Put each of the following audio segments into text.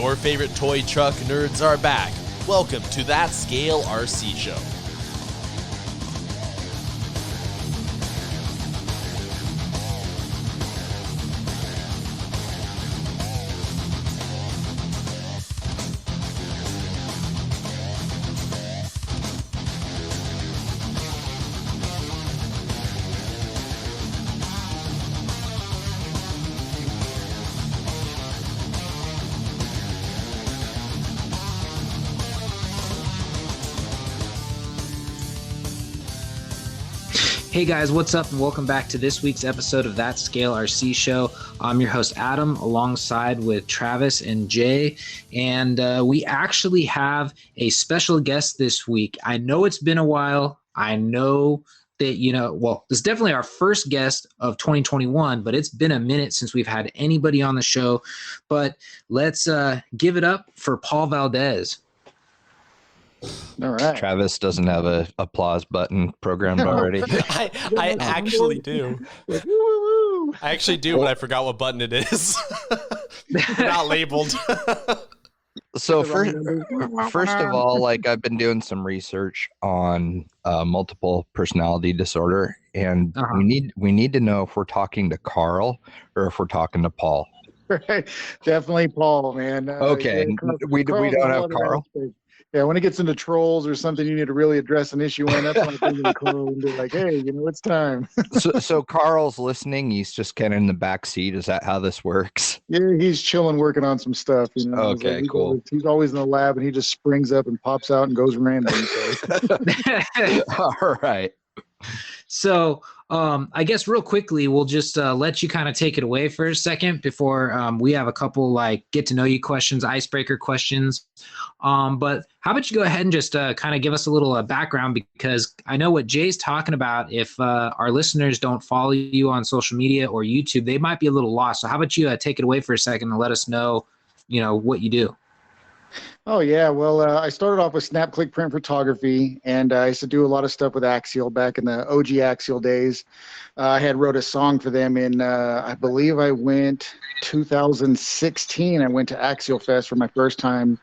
Your favorite toy truck nerds are back. Welcome to That Scale RC Show. Hey guys, what's up, and welcome back to this week's episode of That Scale RC Show. I'm your host Adam, alongside with Travis and Jay, and we actually have a special guest this week. I know it's been a while. I know that, this is definitely our first guest of 2021, but it's been a minute since we've had anybody on the show. But let's give it up for Paul Valdez. All right. Travis doesn't have a applause button programmed already. I actually do. I actually do, but I forgot what button it is. Not labeled. So first of all, I've been doing some research on multiple personality disorder, and we need to know if we're talking to Carl or if we're talking to Paul. Right. Definitely Paul, man. Okay, we don't have Carl. Yeah, when it gets into trolls or something, you need to really address an issue in. That's when I think of Carl and be like, hey, it's time. so Carl's listening. He's just kind of in the back seat. Is that how this works? Yeah, he's chilling, working on some stuff. Okay, cool. He's always in the lab, and he just springs up and pops out and goes random. So. All right. So I guess real quickly, we'll just let you kind of take it away for a second before we have a couple get to know you questions, icebreaker questions. But how about you go ahead and just kind of give us a little background, because I know what Jay's talking about. If our listeners don't follow you on social media or YouTube, they might be a little lost. So how about you take it away for a second and let us know, what you do. Oh, yeah. Well, I started off with snap click print photography, and I used to do a lot of stuff with Axial back in the OG Axial days. I had wrote a song for them in, I believe I went 2016. I went to Axial Fest for my first time,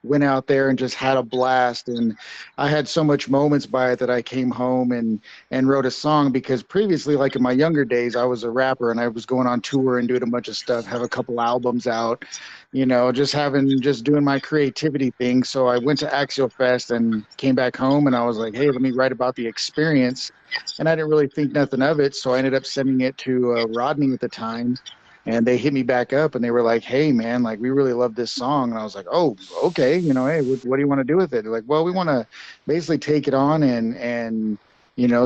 went out there and just had a blast. And I had so much moments by it that I came home and wrote a song, because previously, like in my younger days, I was a rapper and I was going on tour and doing a bunch of stuff, have a couple albums out, just doing my creativity thing. So I went to Axial Fest and came back home, and I was like, hey, let me write about the experience. And I didn't really think nothing of it. So I ended up sending it to Rodney at the time. And they hit me back up and they were like, hey, man, we really love this song. And I was like, oh, okay. Hey, what do you want to do with it? They're like, well, we want to basically take it on and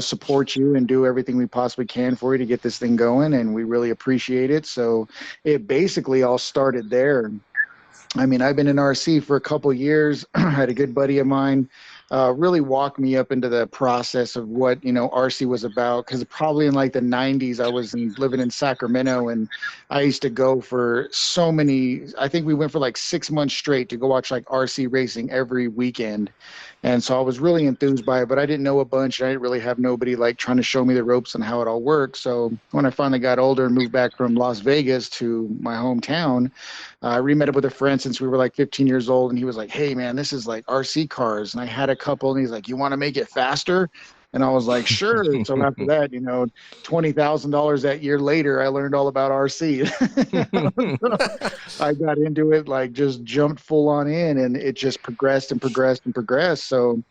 support you and do everything we possibly can for you to get this thing going. And we really appreciate it. So it basically all started there. I mean, I've been in RC for a couple of years. I had a good buddy of mine really walked me up into the process of what, RC was about. Because probably in the 90s, I was living in Sacramento, and I used to go for so many, I think we went for 6 months straight to go watch RC racing every weekend. And so I was really enthused by it, but I didn't know a bunch. I didn't really have nobody trying to show me the ropes and how it all works. So when I finally got older and moved back from Las Vegas to my hometown, I re-met up with a friend since we were 15 years old. And he was like, hey, man, this is RC cars. And I had a couple, and he's like, you want to make it faster? And I was like, sure. So after that, $20,000 that year later, I learned all about RC. I got into it, just jumped full on in, and it just progressed and progressed and progressed. So,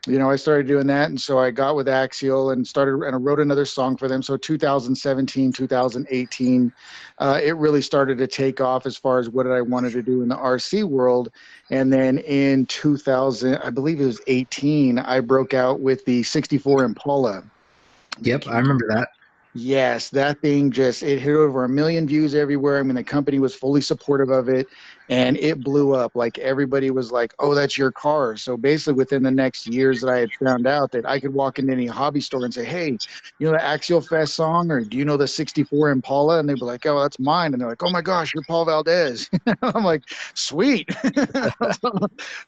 I started doing that. And so I got with Axial and I wrote another song for them. So 2017, 2018, it really started to take off as far as what I wanted to do in the RC world. And then in 2000, I believe it was 18, I broke out with the 64 Impala. Yep, I remember that. Yes, that thing it hit over 1 million views everywhere. I mean, the company was fully supportive of it, and it blew up. Everybody was like, oh, that's your car. So basically within the next years that I had found out that I could walk into any hobby store and say, hey, the Axial Fest song, or do you know the 64 Impala? And they'd be like, oh, that's mine. And they're like, oh my gosh, you're Paul Valdez. I'm like, sweet.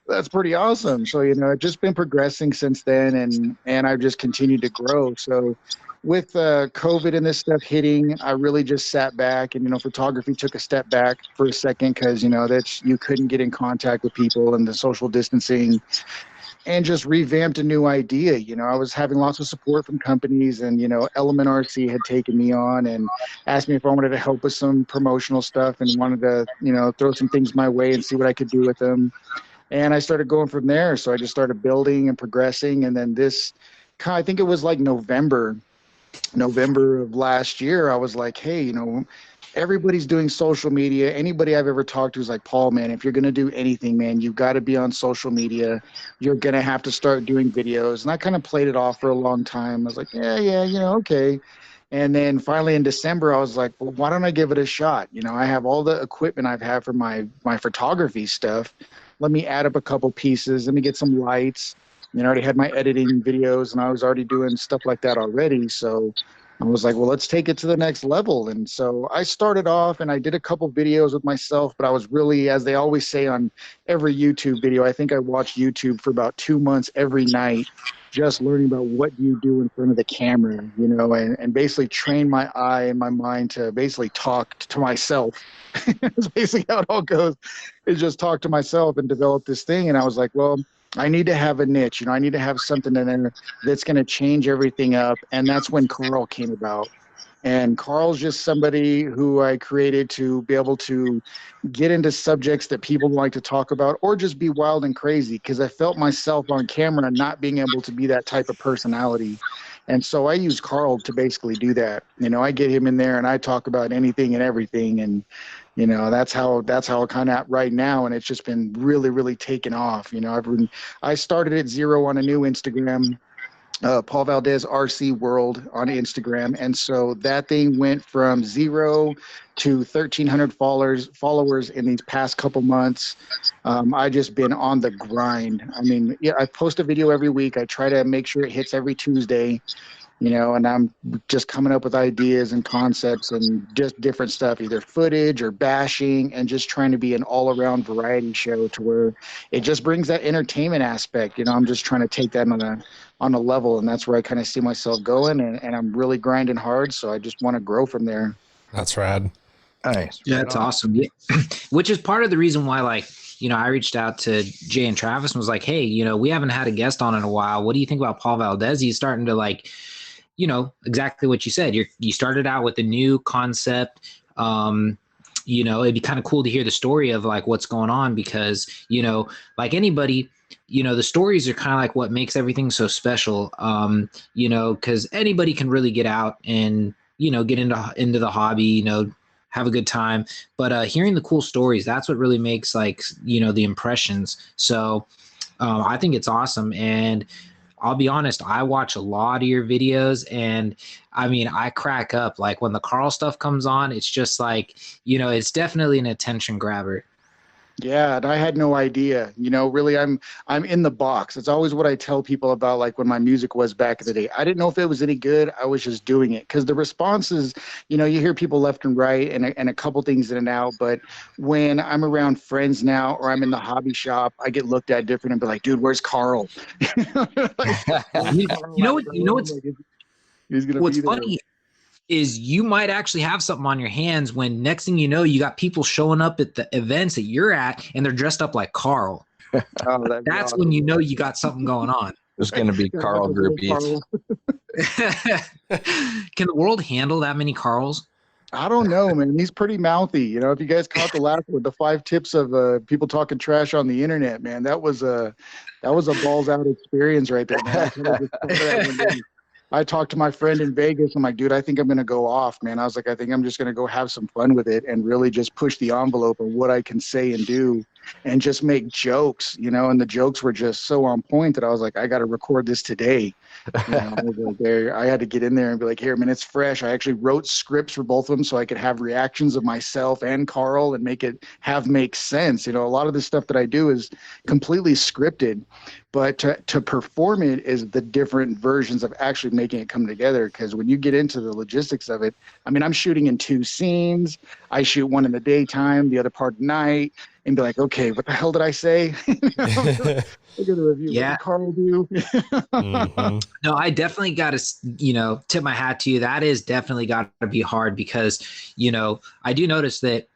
That's pretty awesome. So, it's just been progressing since then, and I've just continued to grow. So with COVID and this stuff hitting, I really just sat back and, photography took a step back for a second because, you couldn't get in contact with people and the social distancing, and just revamped a new idea. I was having lots of support from companies, and, Element RC had taken me on and asked me if I wanted to help with some promotional stuff and wanted to, throw some things my way and see what I could do with them. And I started going from there. So I just started building and progressing. And then I think it was like November of last year, I was like, hey, everybody's doing social media. Anybody I've ever talked to is like, Paul, man, if you're going to do anything, man, you've got to be on social media. You're going to have to start doing videos. And I kind of played it off for a long time. I was like, yeah, okay. And then finally in December, I was like, well, why don't I give it a shot? I have all the equipment I've had for my photography stuff. Let me add up a couple pieces. Let me get some lights. I already had my editing videos, and I was already doing stuff like that already. So I was like, well, let's take it to the next level. And so I started off and I did a couple videos with myself, but I was really, as they always say on every YouTube video, I think I watched YouTube for about 2 months every night, just learning about what you do in front of the camera, and basically train my eye and my mind to basically talk to myself. That's basically how it all goes, is just talk to myself and develop this thing. And I was like, well, I need to have a niche, I need to have something that's going to change everything up. And that's when Carl came about. And Carl's just somebody who I created to be able to get into subjects that people like to talk about, or just be wild and crazy, because I felt myself on camera not being able to be that type of personality. And so I use Carl to basically do that. I get him in there and I talk about anything and everything. And, that's how kind of right now. And it's just been really, really taken off. I started at 0 on a new Instagram, Paul Valdez RC World on Instagram. And so that thing went from 0 to 1,300 followers in these past couple months. I just been on the grind. I mean, yeah, I post a video every week. I try to make sure it hits every Tuesday, and I'm just coming up with ideas and concepts and just different stuff, either footage or bashing, and just trying to be an all-around variety show to where it just brings that entertainment aspect. I'm just trying to take that on a level, and that's where I kind of see myself going, and I'm really grinding hard, so I just want to grow from there. That's rad. Nice. Yeah, that's awesome. Yeah. Which is part of the reason why, I reached out to Jay and Travis and was like, hey, we haven't had a guest on in a while. What do you think about Paul Valdez? He's starting to exactly what you said. You started out with a new concept. It'd be kind of cool to hear the story of what's going on, because, like anybody, the stories are kind of like what makes everything so special. Because anybody can really get out and, get into the hobby, have a good time. But hearing the cool stories, that's what really makes the impressions. So I think it's awesome. And I'll be honest, I watch a lot of your videos, and I mean, I crack up. When the Carl stuff comes on, it's just it's definitely an attention grabber. Yeah, and I had no idea. Really, I'm in the box. It's always what I tell people about, when my music was back in the day. I didn't know if it was any good. I was just doing it because the responses, you hear people left and right, and a couple things in and out. But when I'm around friends now, or I'm in the hobby shop, I get looked at different and be like, "Dude, where's Carl?" What's funny is you might actually have something on your hands when next thing you know, you got people showing up at the events that you're at and they're dressed up like Carl. That's awesome. When you know you got something going on. There's going to be Carl groupies. Can the world handle that many Carls? I don't know, man. He's pretty mouthy. If you guys caught the last one, the 5 tips of people talking trash on the internet, man, that was a balls out experience right there, man. I talked to my friend in Vegas. I'm like, dude, I think I'm going to go off, man. I was like, I think I'm just going to go have some fun with it and really just push the envelope of what I can say and do, and just make jokes, and the jokes were just so on point that I was like, I got to record this today. I had to get in there and be like, here, man, it's fresh. I actually wrote scripts for both of them so I could have reactions of myself and Carl and make sense. A lot of the stuff that I do is completely scripted, but to perform it is the different versions of actually making it come together. Because when you get into the logistics of it, I mean, I'm shooting in 2 scenes. I shoot one in the daytime, the other part at night. and be like, okay, what the hell did I say? Look at the review. Yeah. What did Carl do? Mm-hmm. No, I definitely got to, tip my hat to you. That is definitely got to be hard because, I do notice that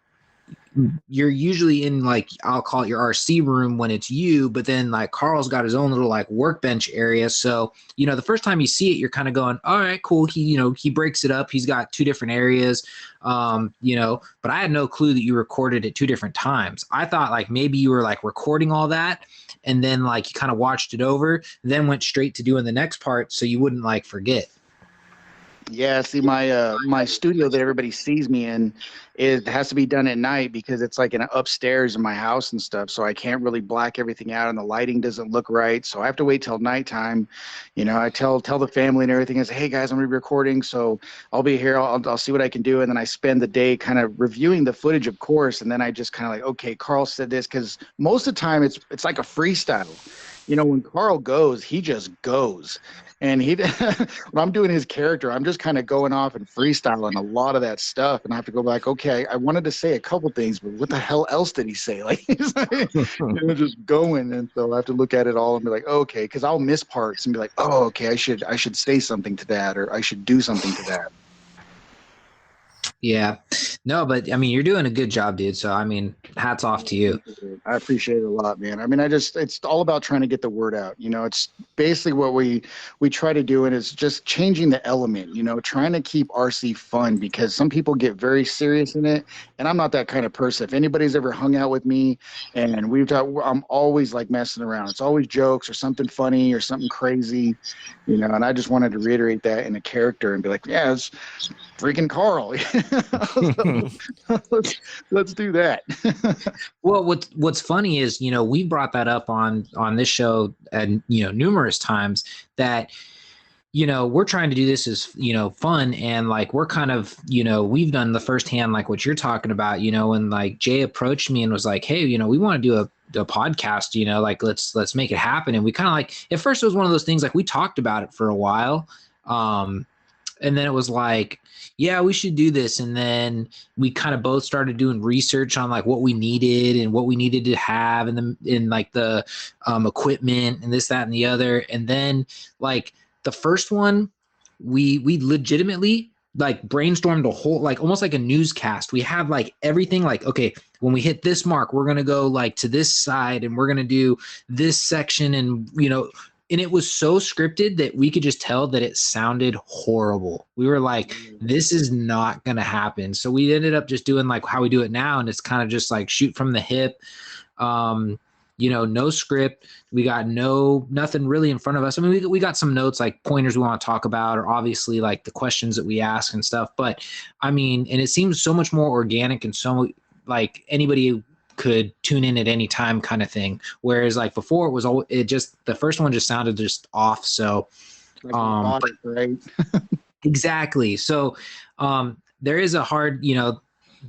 you're usually in like, I'll call it your RC room when it's you, but then like Carl's got his own little like workbench area. So, the first time you see it, you're kind of going, all right, cool. He breaks it up. He's got 2 different areas, but I had no clue that you recorded at 2 different times. I thought like maybe you were like recording all that and then like you kind of watched it over, then went straight to doing the next part so you wouldn't like forget. Yeah, see, my studio that everybody sees me in, it has to be done at night because it's like upstairs in my house and stuff. So I can't really black everything out, and the lighting doesn't look right. So I have to wait till nighttime. I tell the family and everything. I say, hey guys, I'm gonna be recording, so I'll be here. I'll see what I can do, and then I spend the day kind of reviewing the footage, of course, and then I just kind of like, okay, Carl said this, because most of the time it's like a freestyle. When Carl goes, he just goes. And when I'm doing his character, I'm just kind of going off and freestyling a lot of that stuff. And I have to go back, okay, I wanted to say a couple things, but what the hell else did he say? Like, he's like, just going. And so I have to look at it all and be like, okay, because I'll miss parts and be like, oh, okay, I should say something to that, or I should do something to that. Yeah. No, but I mean, you're doing a good job, dude. So, I mean, hats off to you. I appreciate it a lot, man. I mean, it's all about trying to get the word out. It's basically what we try to do, and it's just changing the element, trying to keep RC fun, because some people get very serious in it. And I'm not that kind of person. If anybody's ever hung out with me and we've talked, I'm always like messing around. It's always jokes or something funny or something crazy, and I just wanted to reiterate that in a character and be like, yeah, it's freaking Carl. let's do that. Well, what's funny is, we brought that up on this show and, numerous times that, we're trying to do this as, fun. And like, we're kind of, we've done the firsthand, like what you're talking about, and like Jay approached me and was like, hey, we want to do a podcast, like, let's make it happen. And we kind of like, at first it was one of those things, like we talked about it for a while. And then it was like, yeah, we should do this. And then we kind of both started doing research on like what we needed and what we needed to have in like the equipment and this, that, and the other. And then like the first one, we legitimately like brainstormed a whole, like almost like a newscast. We have like everything, like, okay, when we hit this mark, we're going to go like to this side and we're going to do this section. And, and it was so scripted that we could just tell that it sounded horrible. We were like, this is not going to happen. So we ended up just doing like how we do it now. And it's kind of just like shoot from the hip, no script. We got nothing really in front of us. I mean, we got some notes, like pointers we want to talk about, or obviously like the questions that we ask and stuff. But I mean, and it seems so much more organic and so like anybody could tune in at any time kind of thing. Whereas like before the first one just sounded just off. So, right. Exactly. So, there is a hard,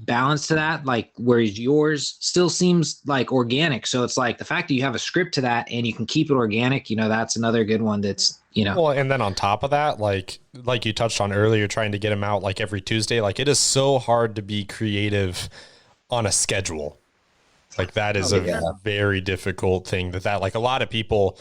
balance to that, like whereas yours still seems like organic. So it's like the fact that you have a script to that and you can keep it organic, that's another good one that's, Well, and then on top of that, like you touched on earlier, trying to get them out like every Tuesday, like it is so hard to be creative on a schedule. Like that is a very difficult thing that like a lot of people,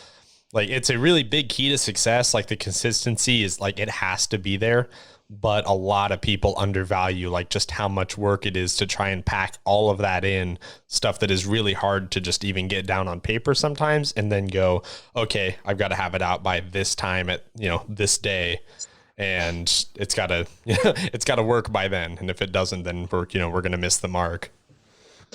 like it's a really big key to success. Like the consistency is like, it has to be there, but a lot of people undervalue like just how much work it is to try and pack all of that in, stuff that is really hard to just even get down on paper sometimes. And then go, okay, I've got to have it out by this time at, this day. And it's gotta work by then. And if it doesn't, then we're going to miss the mark.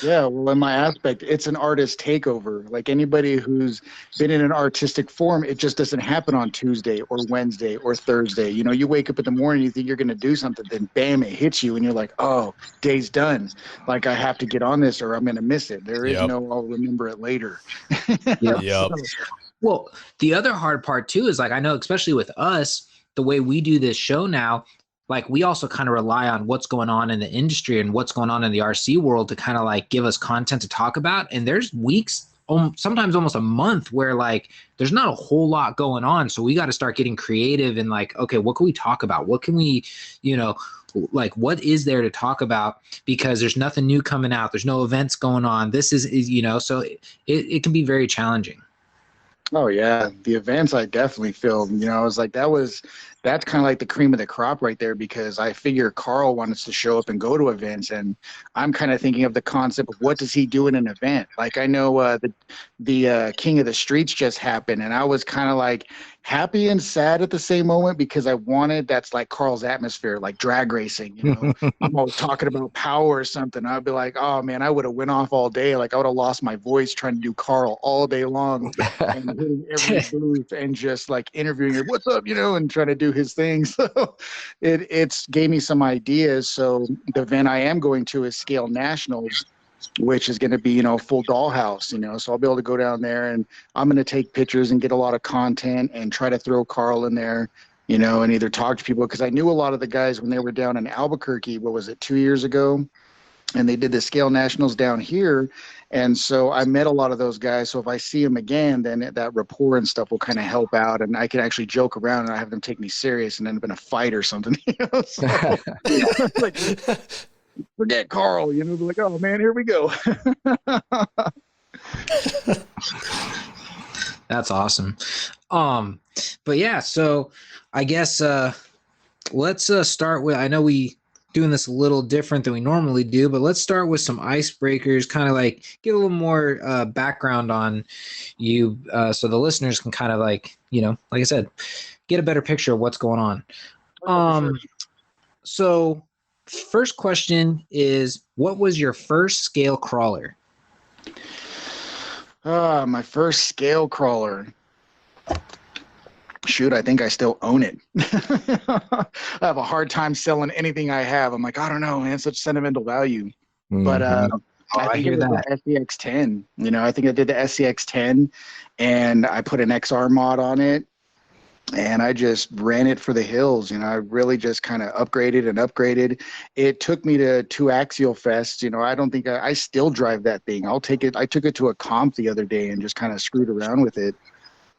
Yeah, well, in my aspect, it's an artist takeover. Like anybody who's been in an artistic form, it just doesn't happen on Tuesday or Wednesday or Thursday. You wake up in the morning, you think you're going to do something, then bam, it hits you, and you're like, oh, day's done. Like I have to get on this or I'm going to miss it. There is no, I'll remember it later. Yep. Well, the other hard part too is like, I know, especially with us, the way we do this show now, like we also kind of rely on what's going on in the industry and what's going on in the RC world to kind of like give us content to talk about. And there's weeks sometimes almost a month where like there's not a whole lot going on. So we got to start getting creative and like, okay, what can we talk about? What can we, like what is there to talk about? Because there's nothing new coming out. There's no events going on. This is so it can be very challenging. Oh yeah, the events I definitely filmed. I was like, that's kind of like the cream of the crop right there, because I figure Carl wants to show up and go to events, and I'm kind of thinking of the concept of what does he do in an event. Like I know the King of the Streets just happened, and I was kind of like happy and sad at the same moment, because that's like Carl's atmosphere, like drag racing. I'm always talking about power or something. I'd be like, oh man, I would have went off all day. Like I would have lost my voice trying to do Carl all day long and hitting every booth and just like interviewing him, what's up, and trying to do his thing. So it's gave me some ideas. So the event I am going to is Scale Nationals, which is going to be, full dollhouse, so I'll be able to go down there and I'm going to take pictures and get a lot of content and try to throw Carl in there, and either talk to people, because I knew a lot of the guys when they were down in Albuquerque, what was it, 2 years ago? And they did the Scale Nationals down here. And so I met a lot of those guys. So if I see them again, then that rapport and stuff will kind of help out. And I can actually joke around and I have them take me serious and end up in a fight or something. So, like, forget Carl, they're like, oh man, here we go. That's awesome. But yeah, so I guess let's start with, I know we doing this a little different than we normally do, but let's start with some icebreakers, kind of like get a little more background on you, so the listeners can kind of like, like I said, get a better picture of what's going on. So first question is, what was your first scale crawler? My first scale crawler. Shoot, I think I still own it. I have a hard time selling anything I have. I'm like, I don't know, man, such sentimental value. Mm-hmm. But I think it was the SCX10. I think I did the SCX10 and I put an XR mod on it and I just ran it for the hills. I really just kind of upgraded. It took me to 2 Axial Fests. I don't think I still drive that thing. I'll take it. I took it to a comp the other day and just kind of screwed around with it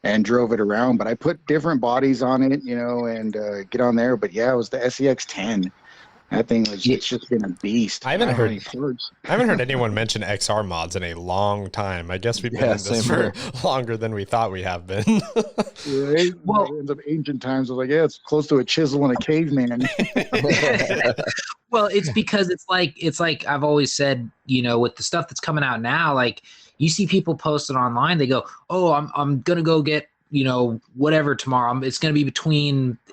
and drove it around, but I put different bodies on it, and get on there. But yeah, it was the SCX10. That thing was, it's just been a beast. I haven't heard anyone mention XR mods in a long time. I guess we've been in this for longer than we thought we have been. Right? Well, it ends up ancient times. I was like, yeah, it's close to a chisel and a caveman. Well, it's because it's like I've always said, with the stuff that's coming out now, like you see people posted online, they go, oh, I'm gonna go get whatever tomorrow. It's going to be between, an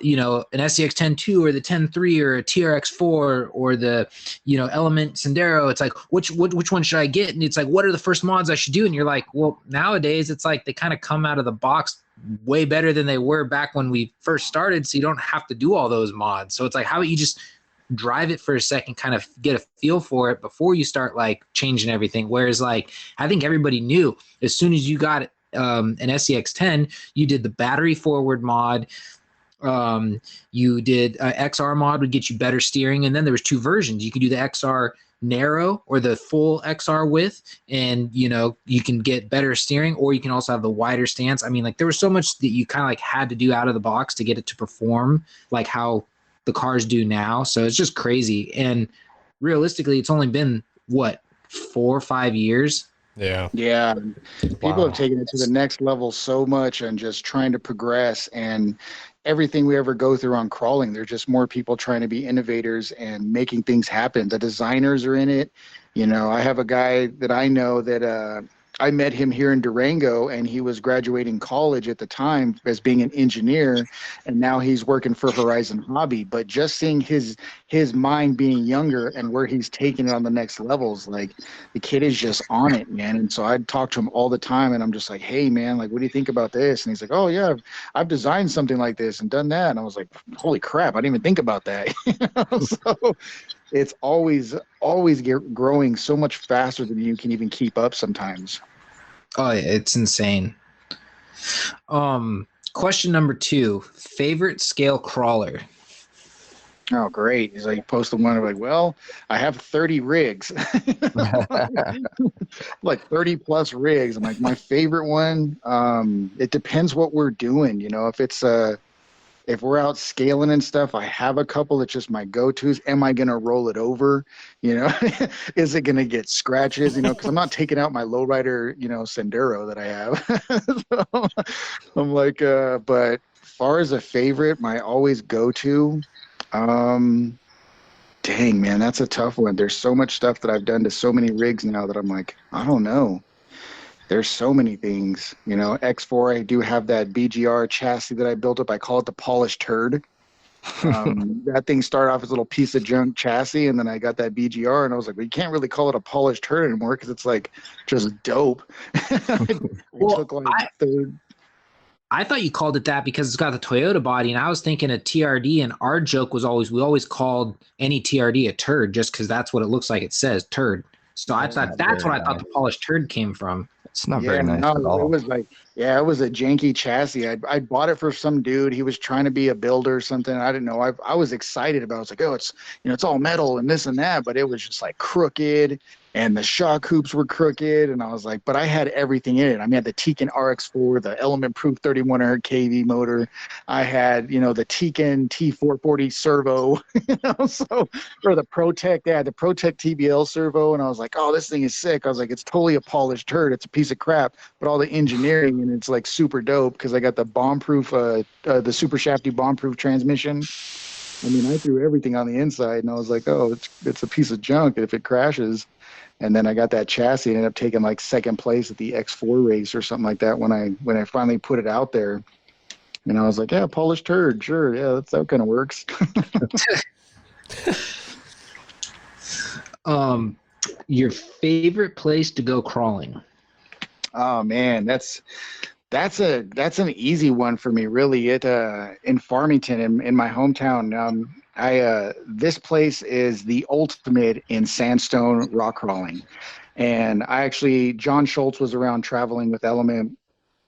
SCX-10-2 or the 10-3 or a TRX-4 or the, Element Sendero. It's like, which one should I get? And it's like, what are the first mods I should do? And you're like, well, nowadays it's like they kind of come out of the box way better than they were back when we first started. So you don't have to do all those mods. So it's like, how about you just drive it for a second, kind of get a feel for it before you start like changing everything. Whereas like, I think everybody knew as soon as you got it, an SCX-10, you did the battery forward mod, you did XR mod would get you better steering, and then there was 2 versions. You could do the XR narrow or the full XR width, and you can get better steering, or you can also have the wider stance. I mean, like there was so much that you kind of like had to do out of the box to get it to perform like how the cars do now. So it's just crazy. And realistically, it's only been what, 4 or 5 years. Yeah. People have taken it to the next level so much and just trying to progress, and everything we ever go through on crawling, there's just more people trying to be innovators and making things happen. The designers are in it. I have a guy that I know that I met him here in Durango, and he was graduating college at the time as being an engineer, and now he's working for Horizon Hobby. But just seeing his mind being younger and where he's taking it on the next levels, like the kid is just on it, man. And so I'd talk to him all the time, and I'm just like, hey, man, like, what do you think about this? And he's like, oh, yeah, I've designed something like this and done that. And I was like, holy crap, I didn't even think about that. So it's always growing so much faster than you can even keep up sometimes. Oh, yeah, it's insane. Question number 2, favorite scale crawler. Oh, great. He's like, posted one. I'm like, well, I have 30 rigs, like 30 plus rigs. I'm like, my favorite one, it depends what we're doing. If we're out scaling and stuff, I have a couple that's just my go-tos. Am I going to roll it over? Is it going to get scratches? Because I'm not taking out my lowrider, Sendero that I have. So I'm like, but far as a favorite, my always go-to, dang, man, that's a tough one. There's so much stuff that I've done to so many rigs now that I'm like, I don't know. There's so many things. X4, I do have that BGR chassis that I built up. I call it the polished turd. That thing started off as a little piece of junk chassis, and then I got that BGR, and I was like, well, you can't really call it a polished turd anymore because it's like just dope. I thought you called it that because it's got the Toyota body, and I was thinking a TRD, and our joke was we always called any TRD a turd just because that's what it looks like. It says turd. So I thought that's what I thought the polished turd came from. It's not very nice at all. It was like, it was a janky chassis. I bought it for some dude. He was trying to be a builder or something. I didn't know. I was excited about it. I was like, oh, it's all metal and this and that, but it was just like crooked, and the shock hoops were crooked. And I was like, but I had everything in it. I had the Tekin RX4, the Element Proof 3100 kV motor. I had, the Tekin T440 servo, or the Protec. They had the Protec TBL servo. And I was like, oh, this thing is sick. I was like, it's totally a polished turd. It's a piece of crap, but all the engineering, and it's like super dope because I got the bomb-proof, the super shafty bomb-proof transmission. I threw everything on the inside, and I was like, oh, it's a piece of junk if it crashes. And then I got that chassis and ended up taking like second place at the X4 race or something like that when I finally put it out there. And I was like, yeah, polished turd, sure, yeah, that kind of works. Your favorite place to go crawling? Oh man, that's an easy one for me, really. In Farmington, in my hometown, this place is the ultimate in sandstone rock crawling. And John Schultz was around traveling with Element,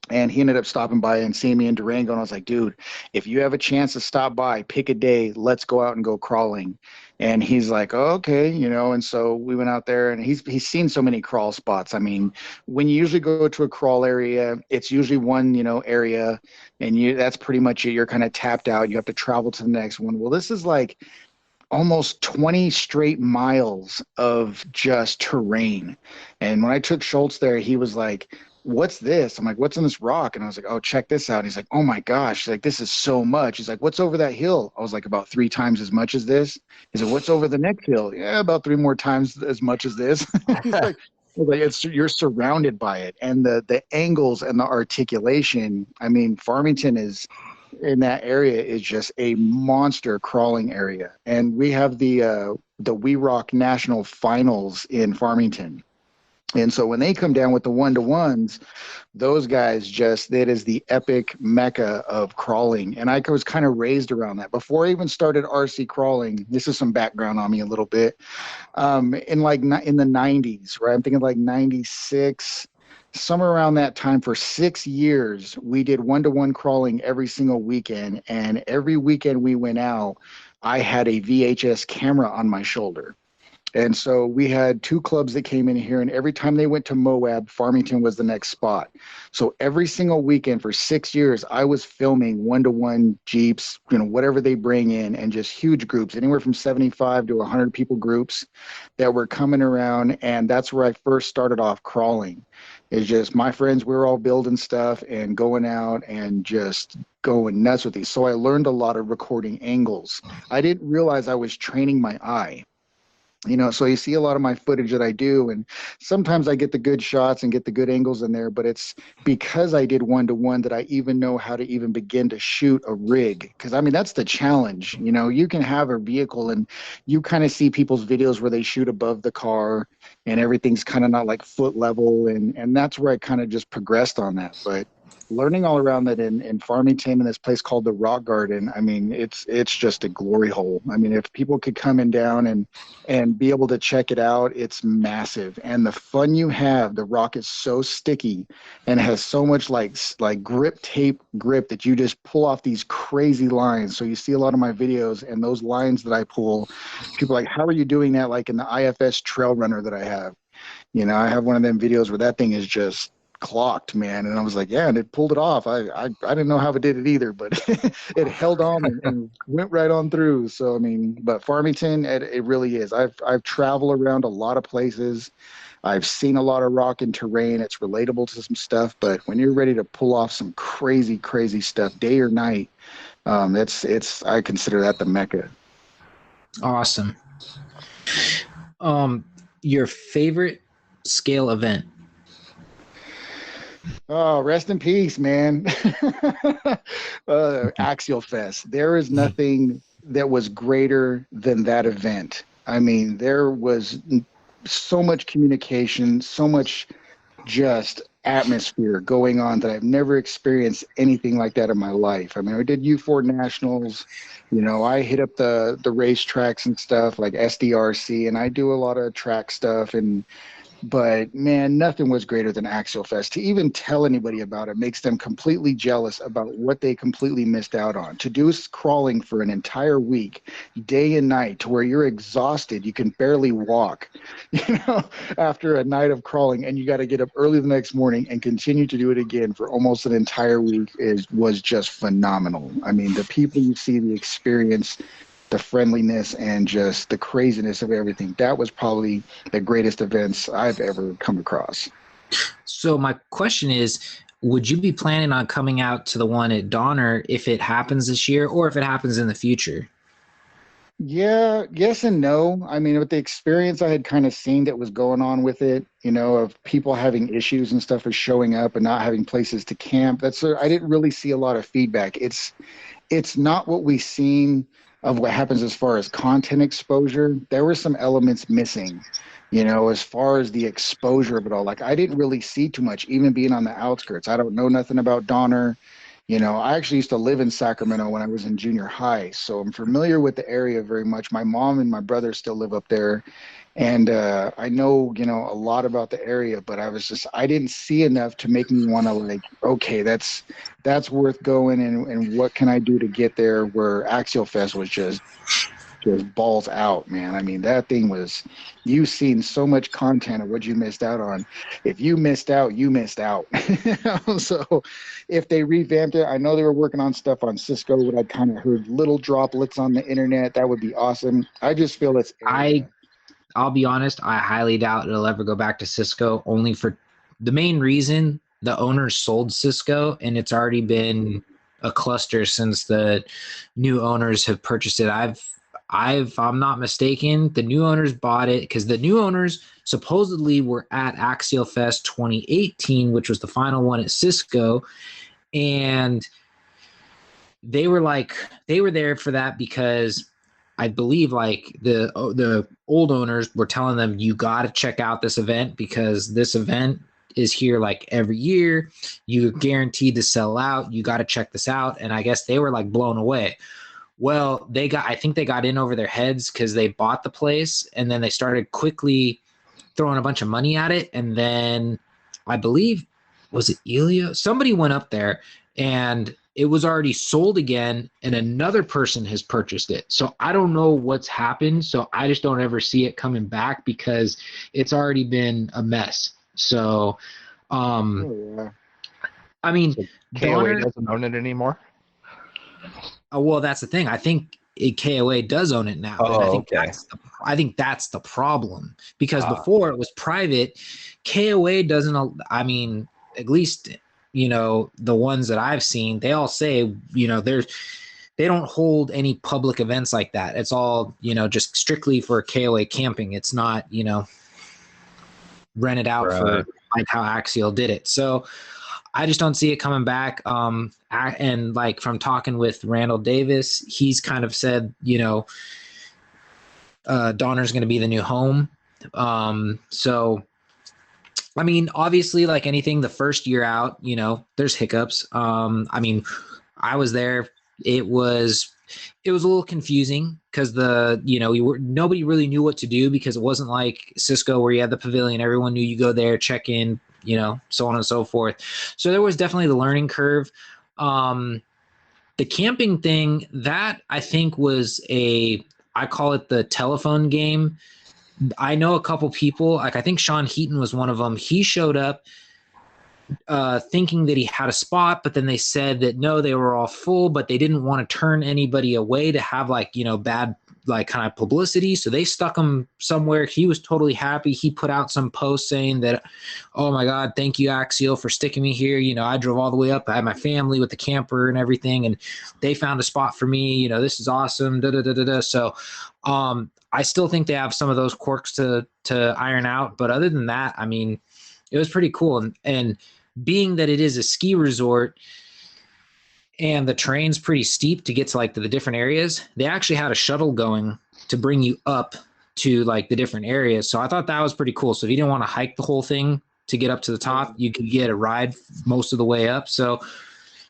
and he ended up stopping by and seeing me in Durango. And I was like, dude, if you have a chance to stop by, pick a day, let's go out and go crawling. And he's like, oh, okay, and so we went out there, and he's seen so many crawl spots. When you usually go to a crawl area, it's usually one, area, and that's pretty much it. You're kind of tapped out. You have to travel to the next one. Well, this is like almost 20 straight miles of just terrain. And when I took Schultz there, he was like, what's this? I'm like, what's in this rock? And I was like, oh, check this out. And he's like, oh my gosh, like, this is so much. He's like, what's over that hill? I was like, about 3 times as much as this. He's like, what's over the next hill? Yeah, about 3 more times as much as this. He's like, you're surrounded by it. And the angles and the articulation, Farmington is in that area is just a monster crawling area. And we have the We Rock National Finals in Farmington. And so when they come down with the 1-to-1s, those guys that is the epic mecca of crawling. And I was kind of raised around that. Before I even started RC crawling, this is some background on me a little bit, in the 90s, right? I'm thinking like 96, somewhere around that time. For 6 years, we did 1-to-1 crawling every single weekend. And every weekend we went out, I had a VHS camera on my shoulder. And so we had 2 clubs that came in here, and every time they went to Moab, Farmington was the next spot. So every single weekend for 6 years, I was filming 1-to-1 Jeeps, whatever they bring in, and just huge groups, anywhere from 75 to 100 people groups that were coming around. And that's where I first started off crawling. It's just my friends, we were all building stuff and going out and just going nuts with these. So I learned a lot of recording angles. I didn't realize I was training my eye. So you see a lot of my footage that I do, and sometimes I get the good shots and get the good angles in there, but it's because I did 1-to-1 that I even know how to even begin to shoot a rig. Because that's the challenge. You can have a vehicle and you kind of see people's videos where they shoot above the car and everything's kind of not like foot level, and that's where I kind of just progressed on that. But learning all around that in Farmington in this place called the Rock Garden. I mean, it's just a glory hole. I mean, if people could come in down and be able to check it out, it's massive. And the fun you have, the rock is so sticky and has so much like grip tape grip that you just pull off these crazy lines. So you see a lot of my videos and those lines that I pull, people are like, how are you doing that? Like in the IFS Trail Runner that I have. You know, I have one of them videos where that thing is just clocked, man. And I was like, yeah, and it pulled it off. I didn't know how it did it either, but it held on and went right on through. So, I mean, but Farmington, it really is. I've traveled around a lot of places. I've seen a lot of rock and terrain. It's relatable to some stuff, but when you're ready to pull off some crazy, crazy stuff day or night, I consider that the Mecca. Awesome. Your favorite scale event? Oh, rest in peace, man. Axial Fest. There is nothing that was greater than that event. I mean, there was so much communication, so much just atmosphere going on that I've never experienced anything like that in my life. I mean, I did U4 Nationals. You know, I hit up the racetracks and stuff like SDRC, and I do a lot of track stuff but man, nothing was greater than Axial Fest. To even tell anybody about it makes them completely jealous about what they completely missed out on. To do crawling for an entire week, day and night, to where you're exhausted, you can barely walk, you know, after a night of crawling, and you got to get up early the next morning and continue to do it again for almost an entire week was just phenomenal. I mean, the people you see, the experience, the friendliness, and just the craziness of everything. That was probably the greatest events I've ever come across. So my question is, would you be planning on coming out to the one at Donner if it happens this year or if it happens in the future? Yeah, yes and no. I mean, with the experience I had kind of seen that was going on with it, you know, of people having issues and stuff with showing up and not having places to camp. I didn't really see a lot of feedback. It's not what we've seen of what happens as far as content exposure. There were some elements missing, you know, as far as the exposure of it all. Like, I didn't really see too much, even being on the outskirts. I don't know nothing about Donner. You know, I actually used to live in Sacramento when I was in junior high, so I'm familiar with the area very much. My mom and my brother still live up there, and I know, you know, a lot about the area, but I didn't see enough to make me want to, like, okay, that's worth going, and what can I do to get there, where Axial Fest was just balls out, man. I mean, that thing was, you've seen so much content of what you missed out on. If you missed out, you missed out. So if they revamped it, I know they were working on stuff on Cisco, but I kind of heard little droplets on the internet. That would be awesome. I just feel I'll be honest, I highly doubt it'll ever go back to Cisco, only for the main reason the owners sold Cisco, and it's already been a cluster since the new owners have purchased it. if I'm not mistaken, the new owners bought it because the new owners supposedly were at Axial Fest 2018, which was the final one at Cisco. And they were there for that because I believe like the old owners were telling them, you got to check out this event because this event is here like every year. You're guaranteed to sell out. You got to check this out. And I guess they were like blown away. Well, I think they got in over their heads because they bought the place and then they started quickly throwing a bunch of money at it. And then I believe, was it Elio? Somebody went up there and it was already sold again and another person has purchased it. So I don't know what's happened. So I just don't ever see it coming back because it's already been a mess. So, I mean, so KOA doesn't own it anymore. Well, that's the thing. I think KOA does own it now. Oh, and I think okay. I think that's the problem because before it was private. KOA doesn't. I mean, at least the ones that I've seen, they all say they don't hold any public events like that. It's all just strictly for KOA camping. It's not rented out for like how Axial did it. So I just don't see it coming back. And like from talking with Randall Davis, he's kind of said, Donner's going to be the new home. So I mean, obviously, like anything, the first year out, there's hiccups. I mean, I was there. It was a little confusing because nobody really knew what to do, because it wasn't like Cisco where you had the pavilion. Everyone knew you go there, check in, so on and so forth. So there was definitely the learning curve. The camping thing, that I think was I call it the telephone game. I know a couple people, like I think Sean Heaton was one of them. He showed up thinking that he had a spot, but then they said that no, they were all full, but they didn't want to turn anybody away to have bad kind of publicity. So they stuck him somewhere. He was totally happy. He put out some post saying that, oh my God, thank you, Axial, for sticking me here. I drove all the way up. I had my family with the camper and everything, and they found a spot for me. This is awesome. Da, da, da, da, da. So I still think they have some of those quirks to iron out. But other than that, I mean, it was pretty cool. And being that it is a ski resort and the terrain's pretty steep to get to the different areas, they actually had a shuttle going to bring you up to the different areas. So I thought that was pretty cool. So if you didn't want to hike the whole thing to get up to the top, you could get a ride most of the way up. So,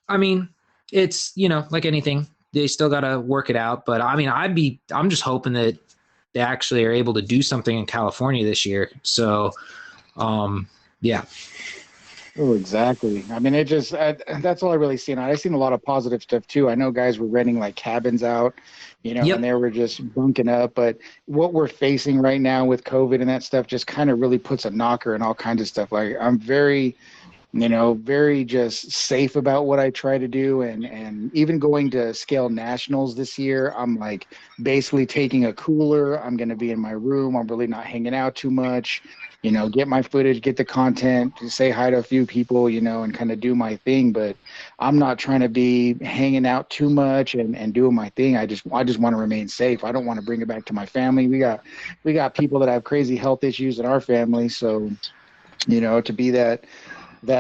I mean, it's, like anything, they still got to work it out. But I mean, I'm just hoping that they actually are able to do something in California this year. So, yeah. Oh, exactly. I mean, that's all I really seen. I've seen a lot of positive stuff too. I know guys were renting cabins out, Yep. and they were just bunking up. But what we're facing right now with COVID and that stuff just kind of really puts a knocker and all kinds of stuff. I'm very, very just safe about what I try to do. And even going to scale nationals this year, I'm basically taking a cooler. I'm going to be in my room. I'm really not hanging out too much. Get my footage, get the content, say hi to a few people, and kind of do my thing. But I'm not trying to be hanging out too much and doing my thing. I just want to remain safe. I don't want to bring it back to my family. We got people that have crazy health issues in our family. So, to be that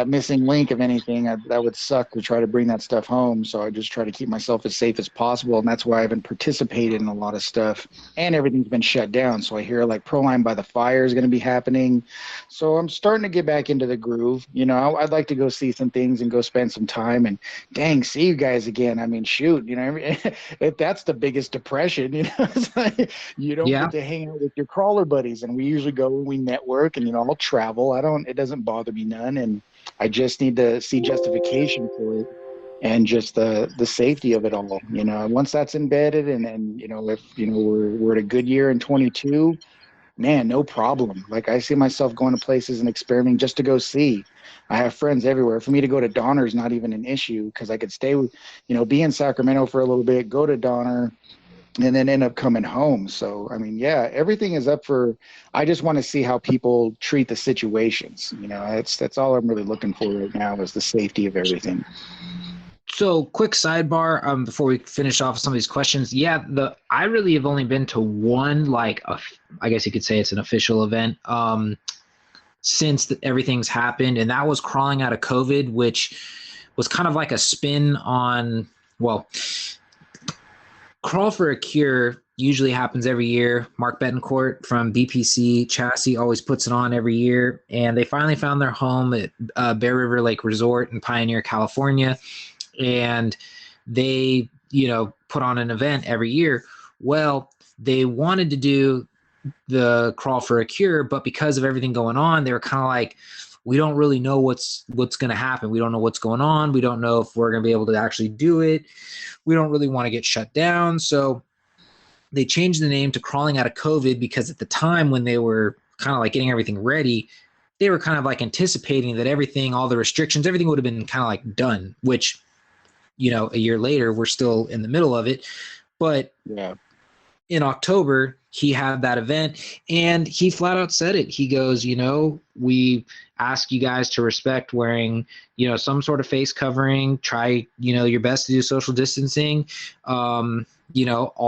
missing link of anything, that would suck to try to bring that stuff home. So I just try to keep myself as safe as possible. And that's why I haven't participated in a lot of stuff, and everything's been shut down. So I hear Proline by the Fire is going to be happening. So I'm starting to get back into the groove. I'd like to go see some things and go spend some time and see you guys again. I mean, shoot, if that's the biggest depression, it's you don't get to hang out with your crawler buddies. And we usually go and we network and, I'll travel. it doesn't bother me none. And I just need to see justification for it and just the safety of it all. Once that's embedded and if we're at a good year in 22, man, no problem. I see myself going to places and experimenting just to go see. I have friends everywhere. For me to go to Donner is not even an issue, because I could stay, be in Sacramento for a little bit, go to Donner, and then end up coming home. So, I mean, yeah, everything is up for, I just want to see how people treat the situations. That's all I'm really looking for right now, is the safety of everything. So quick sidebar, before we finish off some of these questions. Yeah, I really have only been to one, I guess you could say it's an official event, since everything's happened. And that was Crawling Out of COVID, which was kind of like a spin on, Crawl for a Cure usually happens every year. Mark Betancourt from BPC Chassis always puts it on every year. And they finally found their home at Bear River Lake Resort in Pioneer, California. And they, put on an event every year. Well, they wanted to do the Crawl for a Cure, but because of everything going on, they were kind of we don't really know what's going to happen. We don't know what's going on. We don't know if we're going to be able to actually do it. We don't really want to get shut down. So they changed the name to Crawling Out of COVID, because at the time when they were kind of getting everything ready, they were kind of anticipating that everything, all the restrictions, everything would have been kind of done, which, a year later, we're still in the middle of it. But yeah, in October, he had that event, and he flat out said it. He goes, we ask you guys to respect wearing, some sort of face covering, try, your best to do social distancing, all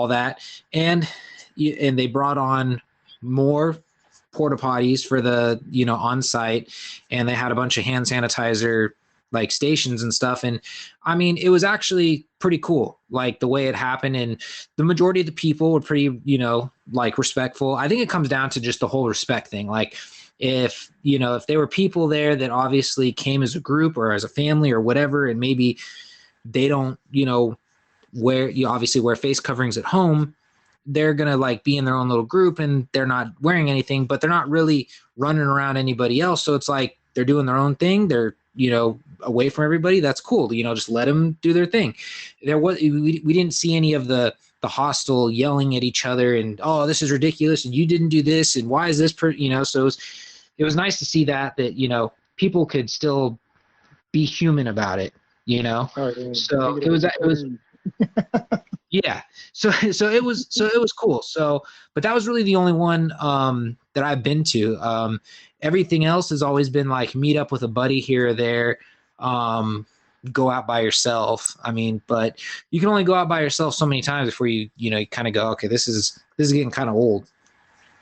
that. And they brought on more porta potties for the, on site, and they had a bunch of hand sanitizer stations and stuff. And I mean, it was actually pretty cool, the way it happened. And the majority of the people were pretty, respectful. I think it comes down to just the whole respect thing. if there were people there that obviously came as a group or as a family or whatever, and maybe they don't, obviously wear face coverings at home, they're going to like be in their own little group and they're not wearing anything, but they're not really running around anybody else. So it's like they're doing their own thing. They're, away from everybody. That's cool. Just let them do their thing. We didn't see any of the hostile yelling at each other and, oh, this is ridiculous and you didn't do this and why is this so it was nice to see that people could still be human about it, Oh, yeah. So it was yeah. So it was cool. So, but that was really the only one that I've been to. Everything else has always been like meet up with a buddy here or there, go out by yourself. I mean, but you can only go out by yourself so many times before you kind of go, okay, this is getting kind of old.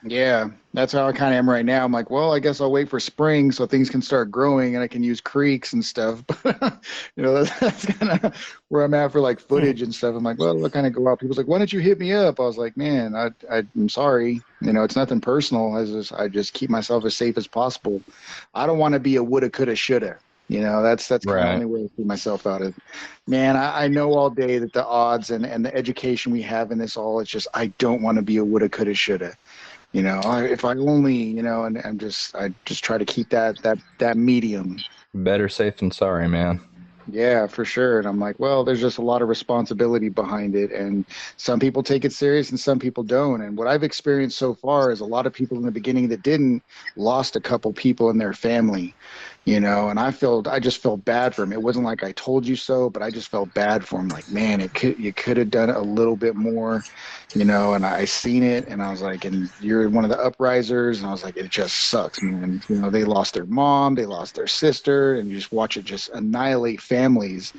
Yeah, that's how I kind of am right now. I'm like, well, I guess I'll wait for spring so things can start growing and I can use creeks and stuff. But, that's kind of where I'm at for like footage and stuff. I'm like, well, I'll kind of go out. People's like, why don't you hit me up? I was like, man, I'm sorry. It's nothing personal. I just keep myself as safe as possible. I don't want to be a woulda, coulda, shoulda. That's kind of the only way to keep myself out of. Man, I know all day that the odds and the education we have in this all, it's just, I don't want to be a woulda, coulda, shoulda. If I only, and I just try to keep that medium. Better safe than sorry, man. Yeah, for sure. And I'm like, well, there's just a lot of responsibility behind it. And some people take it serious and some people don't. And what I've experienced so far is a lot of people in the beginning that didn't lost a couple people in their family, and I just felt bad for him. It wasn't like I told you so, but I just felt bad for him. Like, man, you could have done it a little bit more, and I seen it and I was like, and you're one of the uprisers. And I was like, it just sucks, man. They lost their mom, they lost their sister, and you just watch it just annihilate families.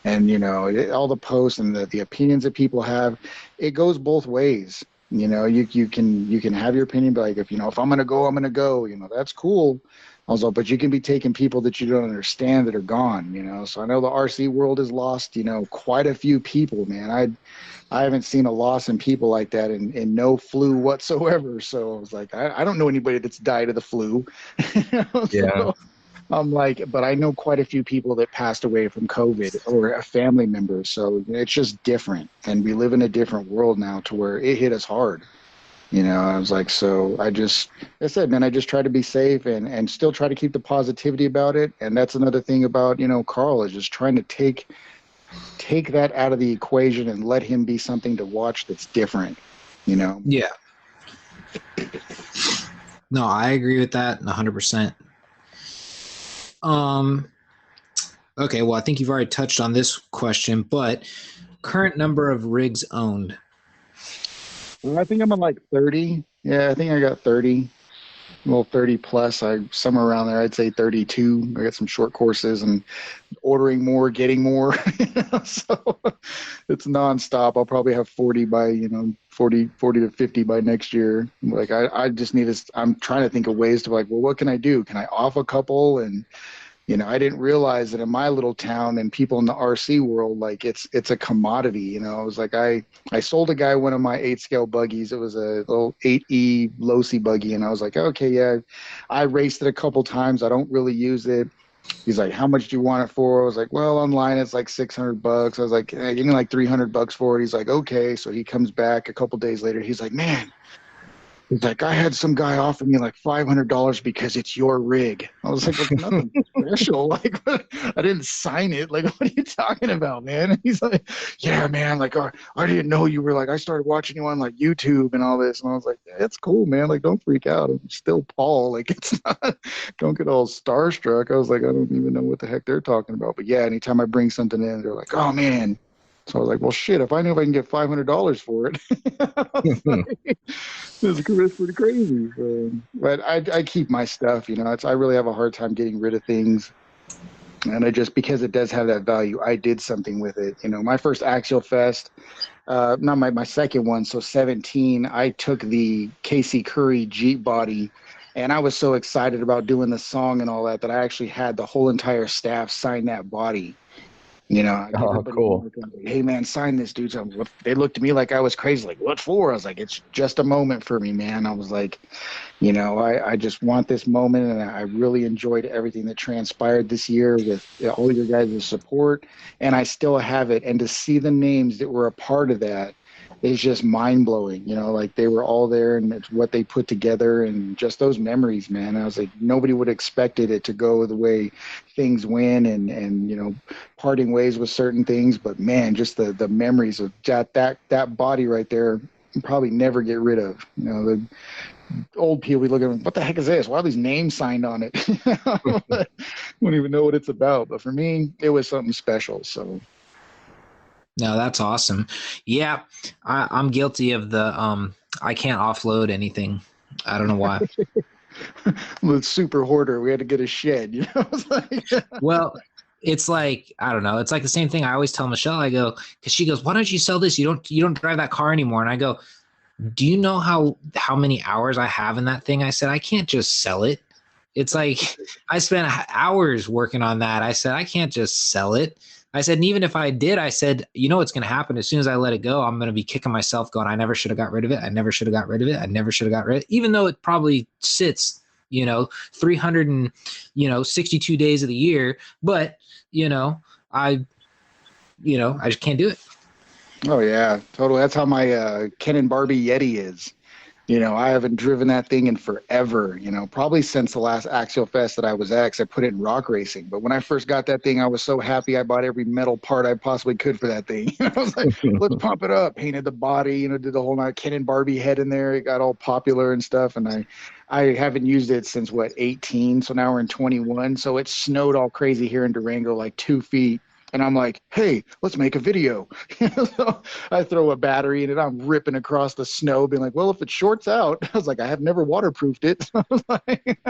And, all the posts and the opinions that people have, it goes both ways. You can have your opinion, but like, if I'm going to go, I'm going to go, that's cool. Also, but you can be taking people that you don't understand that are gone, So I know the RC world has lost, quite a few people, man. I haven't seen a loss in people like that in no flu whatsoever. So I was like, I don't know anybody that's died of the flu. Yeah. I'm like, but I know quite a few people that passed away from COVID or a family member. So it's just different. And we live in a different world now to where it hit us hard. I was like, so I said, man, I just try to be safe and still try to keep the positivity about it. And that's another thing about, Carl is just trying to take that out of the equation and let him be something to watch that's different, Yeah. No, I agree with that 100%. Okay, well, I think you've already touched on this question, but current number of rigs owned. Well, I think I'm at like 30. Yeah, I think I got 30. Well, 30 plus. Somewhere around there. I'd say 32. I got some short courses and ordering more, getting more. So it's nonstop. I'll probably have 40 by 40 to 50 by next year. Like I just need to. I'm trying to think of ways to like, well, what can I do? Can I off a couple? And I didn't realize that in my little town and people in the RC world, like it's a commodity. I was like, I sold a guy one of my 8-scale buggies. It was a little 8E low-C buggy. And I was like, okay, yeah, I raced it a couple times. I don't really use it. He's like, how much do you want it for? I was like, well, online it's like $600. I was like, give me like $300 for it. He's like, okay. So he comes back a couple days later. He's like, man, he's like, I had some guy offer me like $500 because it's your rig. I was like, it's nothing special. Like, I didn't sign it. Like, what are you talking about, man? And he's like, yeah, man. Like, I didn't know you were like, I started watching you on like YouTube and all this. And I was like, it's cool, man. Like, don't freak out. I'm still Paul. Like, it's not, don't get all starstruck. I was like, I don't even know what the heck they're talking about. But yeah, anytime I bring something in, they're like, oh, man. So I was like, well, shit, if I knew if I can get $500 for it, it's pretty crazy. So, but I keep my stuff, I really have a hard time getting rid of things. And because it does have that value, I did something with it. My first Axial Fest, not my second one, so 17, I took the Casey Curry Jeep body. And I was so excited about doing the song and all that I actually had the whole entire staff sign that body. You know, Oh, cool. Hey man, sign this, dude. So they looked at me like I was crazy. Like, what for? I was like, it's just a moment for me, man. I was like, you know, I just want this moment, and I really enjoyed everything that transpired this year with all your guys' support, and I still have it. And to see the names that were a part of that is just mind blowing. You know, like they were all there, and it's what they put together, and just those memories, man. I was like, nobody would have expected it to go the way things went, and you know, parting ways with certain things, but man, just the memories of that body right there, probably never get rid of. You know, the old people we look at them, what the heck is this? Why are these names signed on it? Wouldn't even know what it's about. But for me, it was something special. So No, that's awesome. Yeah, I'm guilty of the I can't offload anything. I don't know why. with super hoarder, we had to get a shed. You know, it's like, Well, it's like, I don't know. It's like the same thing I always tell Michelle. I go, because she goes, why don't you sell this? You don't drive that car anymore. And I go, do you know how many hours I have in that thing? I said, I can't just sell it. It's like I spent hours working on that. I said, I can't just sell it. I said, and even if I did, I said, you know what's going to happen? As soon as I let it go, I'm going to be kicking myself going, I never should have got rid of it. I never should have got rid of it. I never should have got rid of it. Even though it probably sits, 362 days of the year. But, I just can't do it. oh yeah, totally. That's how my Ken and Barbie Yeti is. You know, I haven't driven that thing in forever, probably since the last Axial Fest that I was at, 'cause I put it in rock racing. But when I first got that thing, I was so happy I bought every metal part I possibly could for that thing. I was like, let's pump it up. Painted the body, did the whole night. Ken and Barbie head in there. It got all popular and stuff. And I haven't used it since, 18? So now we're in 21. So it snowed all crazy here in Durango, like 2 feet. And I'm like, hey, let's make a video. So I throw a battery in it. I'm ripping across the snow, being like, well, if it shorts out, I was like, I have never waterproofed it. So I was like,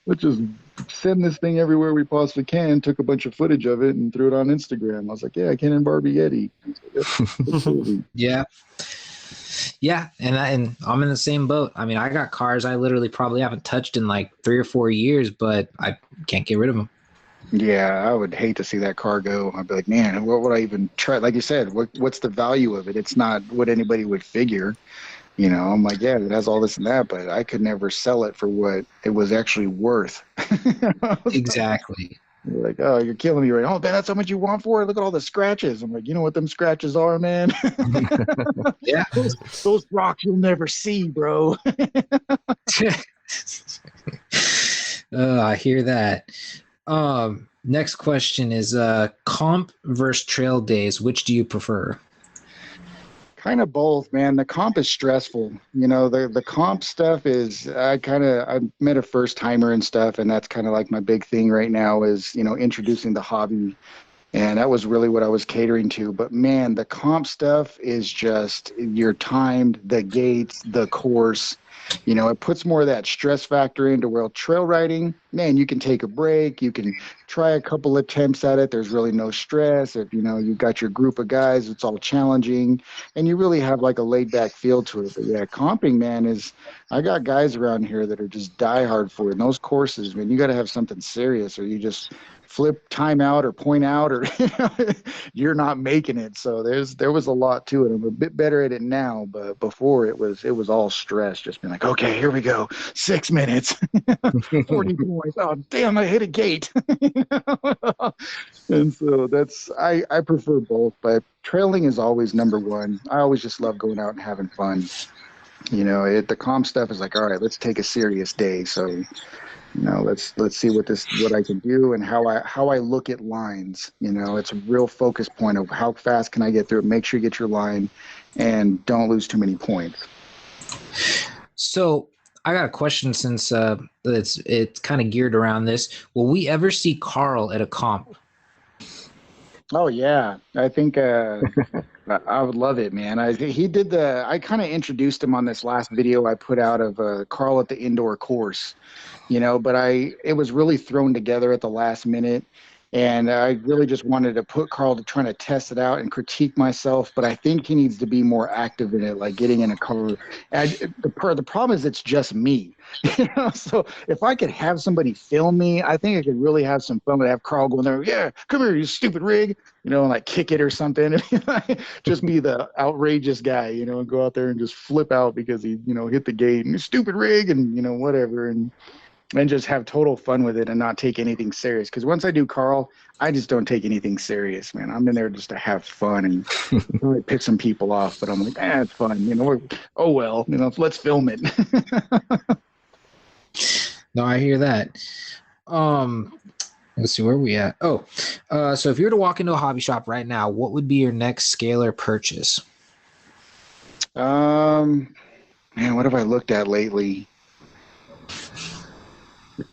let's just send this thing everywhere we possibly can. Took a bunch of footage of it and threw it on Instagram. I was like, yeah, Ken and Barbie Yeti. Yeah. Yeah. And I'm in the same boat. I mean, I got cars I literally probably haven't touched in like 3 or 4 years, but I can't get rid of them. Yeah, I would hate to see that car go. I'd be like, man, what would I even try? Like you said, what's the value of it? It's not what anybody would figure. I'm like, yeah, it has all this and that, but I could never sell it for what it was actually worth. Exactly. Like, oh, you're killing me right now. Oh, man, that's how much you want for it? Look at all the scratches. I'm like, you know what them scratches are, man? Yeah. Those rocks you'll never see, bro. I hear that. Next question is comp versus trail days. Which do you prefer? Kind of both, man. The comp is stressful. The comp stuff is, I met a first timer and stuff, and that's kind of like my big thing right now is, introducing the hobby. And that was really what I was catering to. But man, the comp stuff is just, you're timed, the gates, the course. It puts more of that stress factor into where trail riding, man, you can take a break. You can try a couple attempts at it. There's really no stress. If, you've got your group of guys, it's all challenging. And you really have like a laid back feel to it. But yeah, comping, man, I got guys around here that are just diehard for it. And those courses, man, you got to have something serious or you just flip time out or point out or you're not making it. So there was a lot to it. I'm a bit better at it now, but before it was all stress, just being like, okay, here we go, 6 minutes. 40 points. Oh damn, I hit a gate. And so I prefer both, but trailing is always number one. I always just love going out and having fun. The comp stuff is like, all right, let's take a serious day. So let's see what I can do and how I look at lines. It's a real focus point of how fast can I get through it. Make sure you get your line and don't lose too many points. So I got a question since it's kind of geared around this. Will we ever see Carl at a comp? Oh yeah, I think I would love it, man. I kind of introduced him on this last video I put out of Carl at the indoor course, but it was really thrown together at the last minute. And I really just wanted to put Carl to trying to test it out and critique myself, but I think he needs to be more active in it, like getting in a car. And the problem is it's just me. So if I could have somebody film me, I think I could really have some fun with have Carl going there, yeah, come here, you stupid rig, and like kick it or something. Just be the outrageous guy, and go out there and just flip out because he, hit the gate and stupid rig and whatever. And just have total fun with it and not take anything serious. Because once I do Carl, I just don't take anything serious, man. I'm in there just to have fun and really piss some people off. But I'm like, it's fun. Oh, well, let's film it. No, I hear that. Let's see, where are we at? So if you were to walk into a hobby shop right now, what would be your next scalar purchase? Man, what have I looked at lately?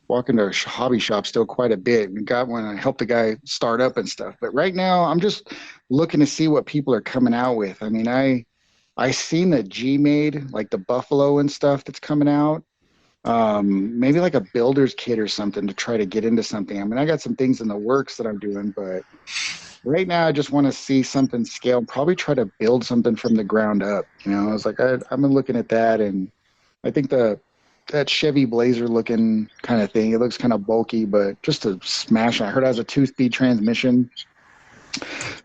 Walk into a hobby shop still quite a bit. We got one. I helped the guy start up and stuff. But right now, I'm just looking to see what people are coming out with. I mean, I seen the G-Made, like the Buffalo and stuff that's coming out. Maybe like a builder's kit or something to try to get into something. I mean, I got some things in the works that I'm doing, but right now I just want to see something scale. Probably try to build something from the ground up. I was like, I've been looking at that, and I think that Chevy Blazer looking kind of thing. It looks kind of bulky, but just to smash it. I heard it has a 2-speed transmission.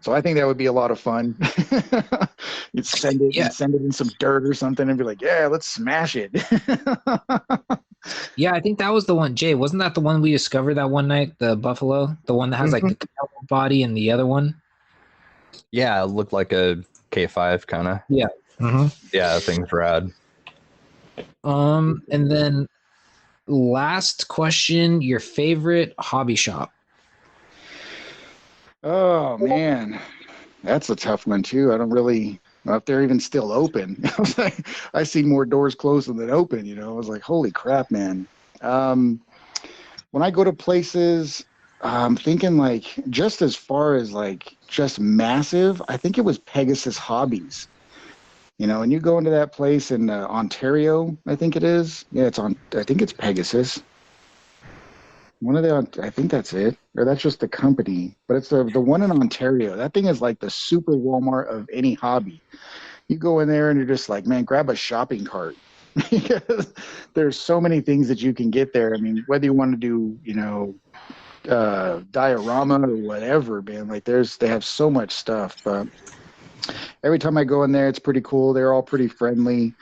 So I think that would be a lot of fun. You'd send it in some dirt or something and be like, yeah, let's smash it. Yeah, I think that was the one. Jay, wasn't that the one we discovered that one night, the Buffalo? The one that has like the body and the other one? Yeah, it looked like a K5 kind of. Yeah. Mm-hmm. Yeah, that thing's rad. And then last question, your favorite hobby shop? Oh man, that's a tough one too. I don't really know if they're even still open. I see more doors closing than open, I was like, holy crap, man. When I go to places, I'm thinking like just as far as like just massive, I think it was Pegasus Hobbies. And you go into that place in Ontario, I think it is. Yeah, I think it's Pegasus. I think that's it. Or that's just the company. But it's the one in Ontario. That thing is like the super Walmart of any hobby. You go in there and you're just like, man, grab a shopping cart. Because there's so many things that you can get there. I mean, whether you want to do, diorama or whatever, man, like they have so much stuff. But every time I go in there, it's pretty cool. They're all pretty friendly.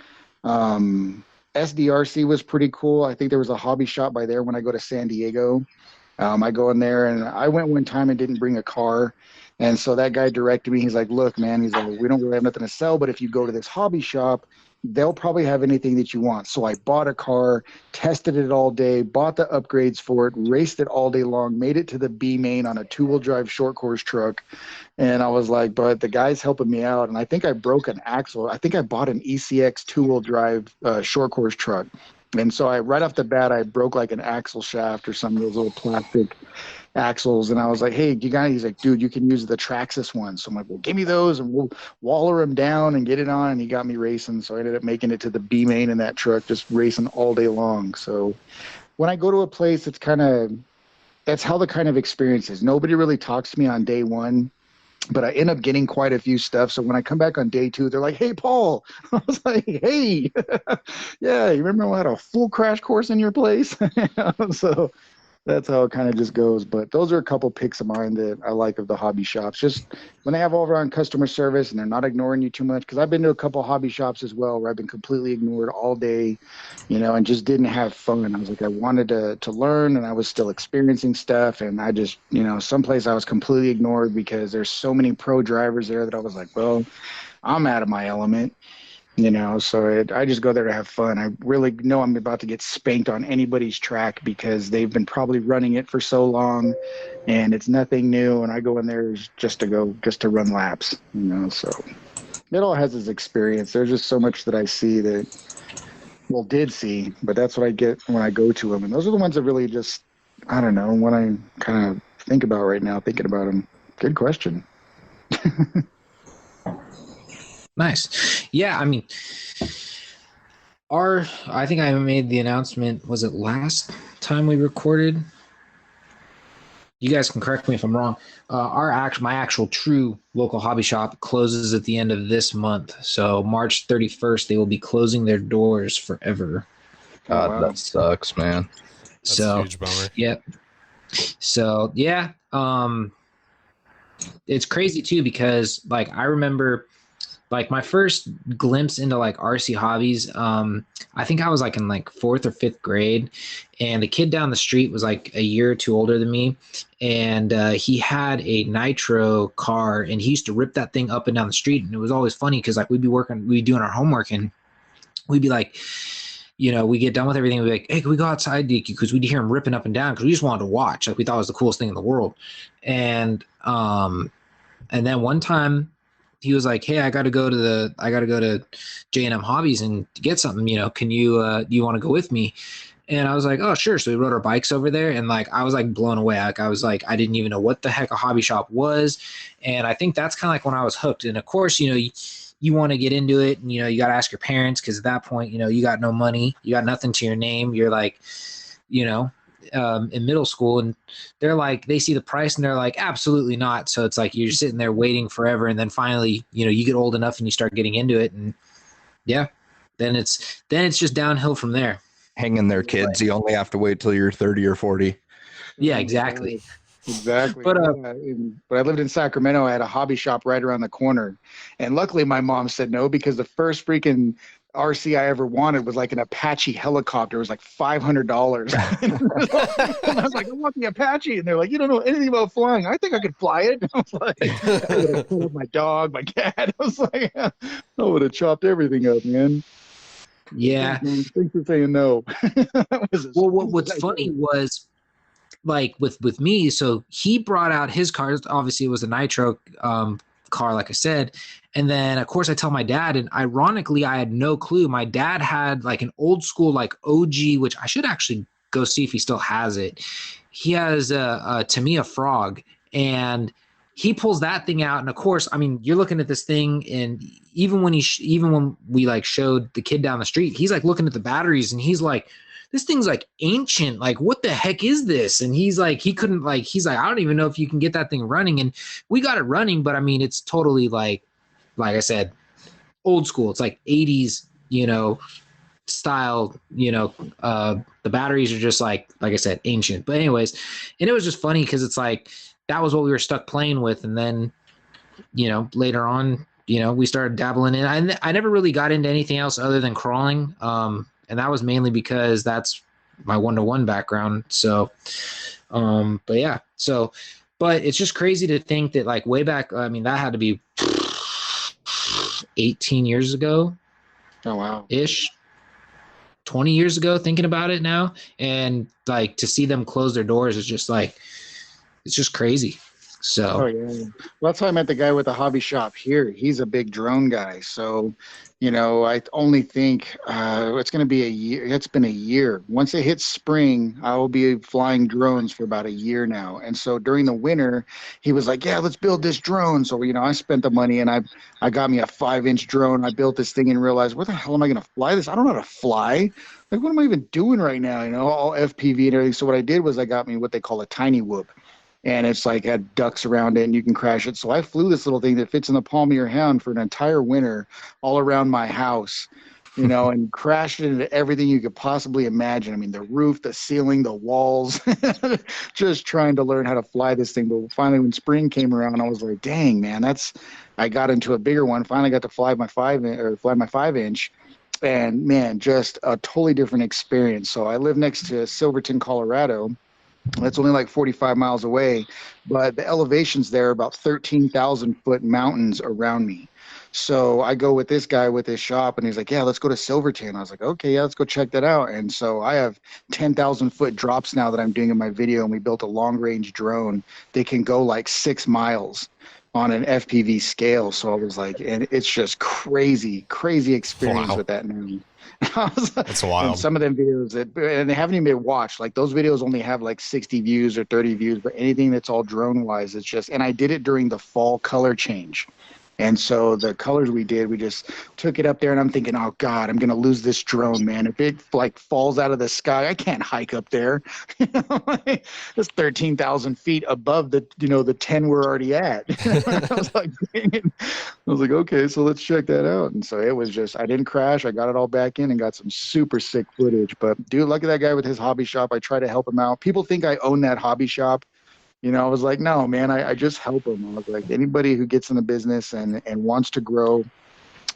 SDRC was pretty cool. I think there was a hobby shop by there when I go to San Diego. I go in there, and I went one time and didn't bring a car. And so that guy directed me. He's like, look, man, he's like, we don't really have nothing to sell, but if you go to this hobby shop, they'll probably have anything that you want. So I bought a car, tested it all day, bought the upgrades for it, raced it all day long, made it to the B main on a 2-wheel drive short course truck. And I was like, but the guy's helping me out. And I think I broke an axle. I think I bought an ECX 2-wheel drive short course truck. And so right off the bat, I broke like an axle shaft or some of those little plastic axles. And I was like, hey, he's like, dude, you can use the Traxxas ones. So I'm like, well, give me those and we'll waller them down and get it on. And he got me racing. So I ended up making it to the B main in that truck, just racing all day long. So when I go to a place, that's how the kind of experience is. Nobody really talks to me on day one, but I end up getting quite a few stuff. So when I come back on day 2, they're like, hey, Paul. I was like, hey, yeah, you remember when I had a full crash course in your place? So that's how it kind of just goes. But those are a couple picks of mine that I like of the hobby shops. Just when they have all around customer service and they're not ignoring you too much. Because I've been to a couple hobby shops as well where I've been completely ignored all day, and just didn't have fun. I was like, I wanted to learn, and I was still experiencing stuff. And I just, someplace I was completely ignored because there's so many pro drivers there that I was like, well, I'm out of my element. So I just go there to have fun. I really know I'm about to get spanked on anybody's track because they've been probably running it for so long and it's nothing new. And I go in there just to run laps, so it all has its experience. There's just so much that I see did see, but that's what I get when I go to them. And those are the ones that really just, I don't know, what I kind of think about right now, thinking about them. Good question. Nice. Yeah, I mean, I think I made the announcement, was it last time we recorded? you guys can correct me if I'm wrong. My actual true local hobby shop closes at the end of this month. So March 31st, they will be closing their doors forever. God, that sucks, man. That's a huge bummer. Yep. So yeah, it's crazy too because like I remember like my first glimpse into like RC hobbies. I think I was like in like 4th or 5th grade, and the kid down the street was like a year or two older than me, and he had a nitro car, and he used to rip that thing up and down the street, and it was always funny because like we'd be doing our homework, and we'd be like, you know, we get done with everything, we'd be like, hey, can we go outside, because we'd hear him ripping up and down because we just wanted to watch, like we thought it was the coolest thing in the world, and then one time he was like, hey, I got to go to J&M Hobbies and get something, you know, can you, do you want to go with me? And I was like, oh, sure. So we rode our bikes over there, and like, I was like blown away. Like, I was like, I didn't even know what the heck a hobby shop was. And I think that's kind of like when I was hooked. And of course, you know, you want to get into it, and, you know, you got to ask your parents, because at that point, you know, you got no money, you got nothing to your name. You're like, you know, in middle school, and they're like, they see the price and they're like, absolutely not. So it's like you're sitting there waiting forever, and then finally, you know, you get old enough and you start getting into it, and yeah, then it's just downhill from there. Hang in there, kids. You only have to wait till you're 30 or 40. Yeah, exactly. Exactly. But but I lived in Sacramento. I had a hobby shop right around the corner, and luckily my mom said no, because the first freaking RC I ever wanted was like an Apache helicopter. It was like $500. And I was like, I want the Apache. And they're like, you don't know anything about flying. I think I could fly it. I was like, I would have killed my dog, my cat. I was like, I would have chopped everything up, man. Yeah. Thanks for saying no. Well, what's funny was, like with me, so he brought out his cars. Obviously, it was a nitro car, like I said. And then, of course, I tell my dad, and ironically, I had no clue. My dad had like an old school, like OG, which I should actually go see if he still has it. He has a Tamiya Frog, and he pulls that thing out. And of course, I mean, you're looking at this thing, and even when we like showed the kid down the street, he's like looking at the batteries, and he's like, this thing's like ancient. Like, what the heck is this? And he's like, he's like, I don't even know if you can get that thing running. And we got it running, but I mean, it's totally like I said, old school. It's like 80s, you know, style, you know, the batteries are just like I said, ancient. But anyways, and it was just funny because it's like, that was what we were stuck playing with. And then, you know, later on, you know, we started dabbling in. I never really got into anything else other than crawling. And that was mainly because that's my 1-to-1 background. So, but yeah, so, but it's just crazy to think that like way back, I mean, that had to be 18 years ago. Oh, wow. Ish. 20 years ago, thinking about it now. And like to see them close their doors is just like, it's just crazy. So, oh yeah, well, that's how I met the guy with the hobby shop here. He's a big drone guy. So, you know, I only think it's going to be a year. It's been a year. Once it hits spring, I will be flying drones for about a year now. And so during the winter, he was like, yeah, let's build this drone. So, you know, I spent the money, and I got me a 5-inch drone. I built this thing and realized, where the hell am I going to fly this? I don't know how to fly. Like, what am I even doing right now? You know, all FPV and everything. So what I did was I got me what they call a tiny whoop. And it's like had ducks around it, and you can crash it. So I flew this little thing that fits in the palm of your hand for an entire winter all around my house, you know, and crashed it into everything you could possibly imagine. I mean, the roof, the ceiling, the walls, just trying to learn how to fly this thing. But finally, when spring came around, I was like, dang, man, I got into a bigger one. Finally got to fly my 5-inch. And man, just a totally different experience. So I live next to Silverton, Colorado. That's only like 45 miles away, but the elevations there are about 13,000 foot mountains around me. So I go with this guy with his shop, and he's like, yeah, let's go to Silverton. I was like, okay, yeah, let's go check that out. And so I have 10,000 foot drops now that I'm doing in my video, and we built a long range drone that can go like 6 miles on an FPV scale. So I was like, and it's just crazy experience with that now. That's wild. And some of them videos and they haven't even been watched. Like those videos only have like 60 views or 30 views, but anything that's all drone wise, it's just, and I did it during the fall color change. And so the colors we did, we just took it up there, and I'm thinking, oh God, I'm gonna lose this drone, man. If it like falls out of the sky, I can't hike up there. It's 13,000 feet above the, the 10 we're already at. I was like, dang it. I was like, okay, so let's check that out. And so it was just, I didn't crash. I got it all back in and got some super sick footage. But dude, look at that guy with his hobby shop. I try to help him out. People think I own that hobby shop. I was like, no, man, I just help them. I was like, anybody who gets in the business and wants to grow.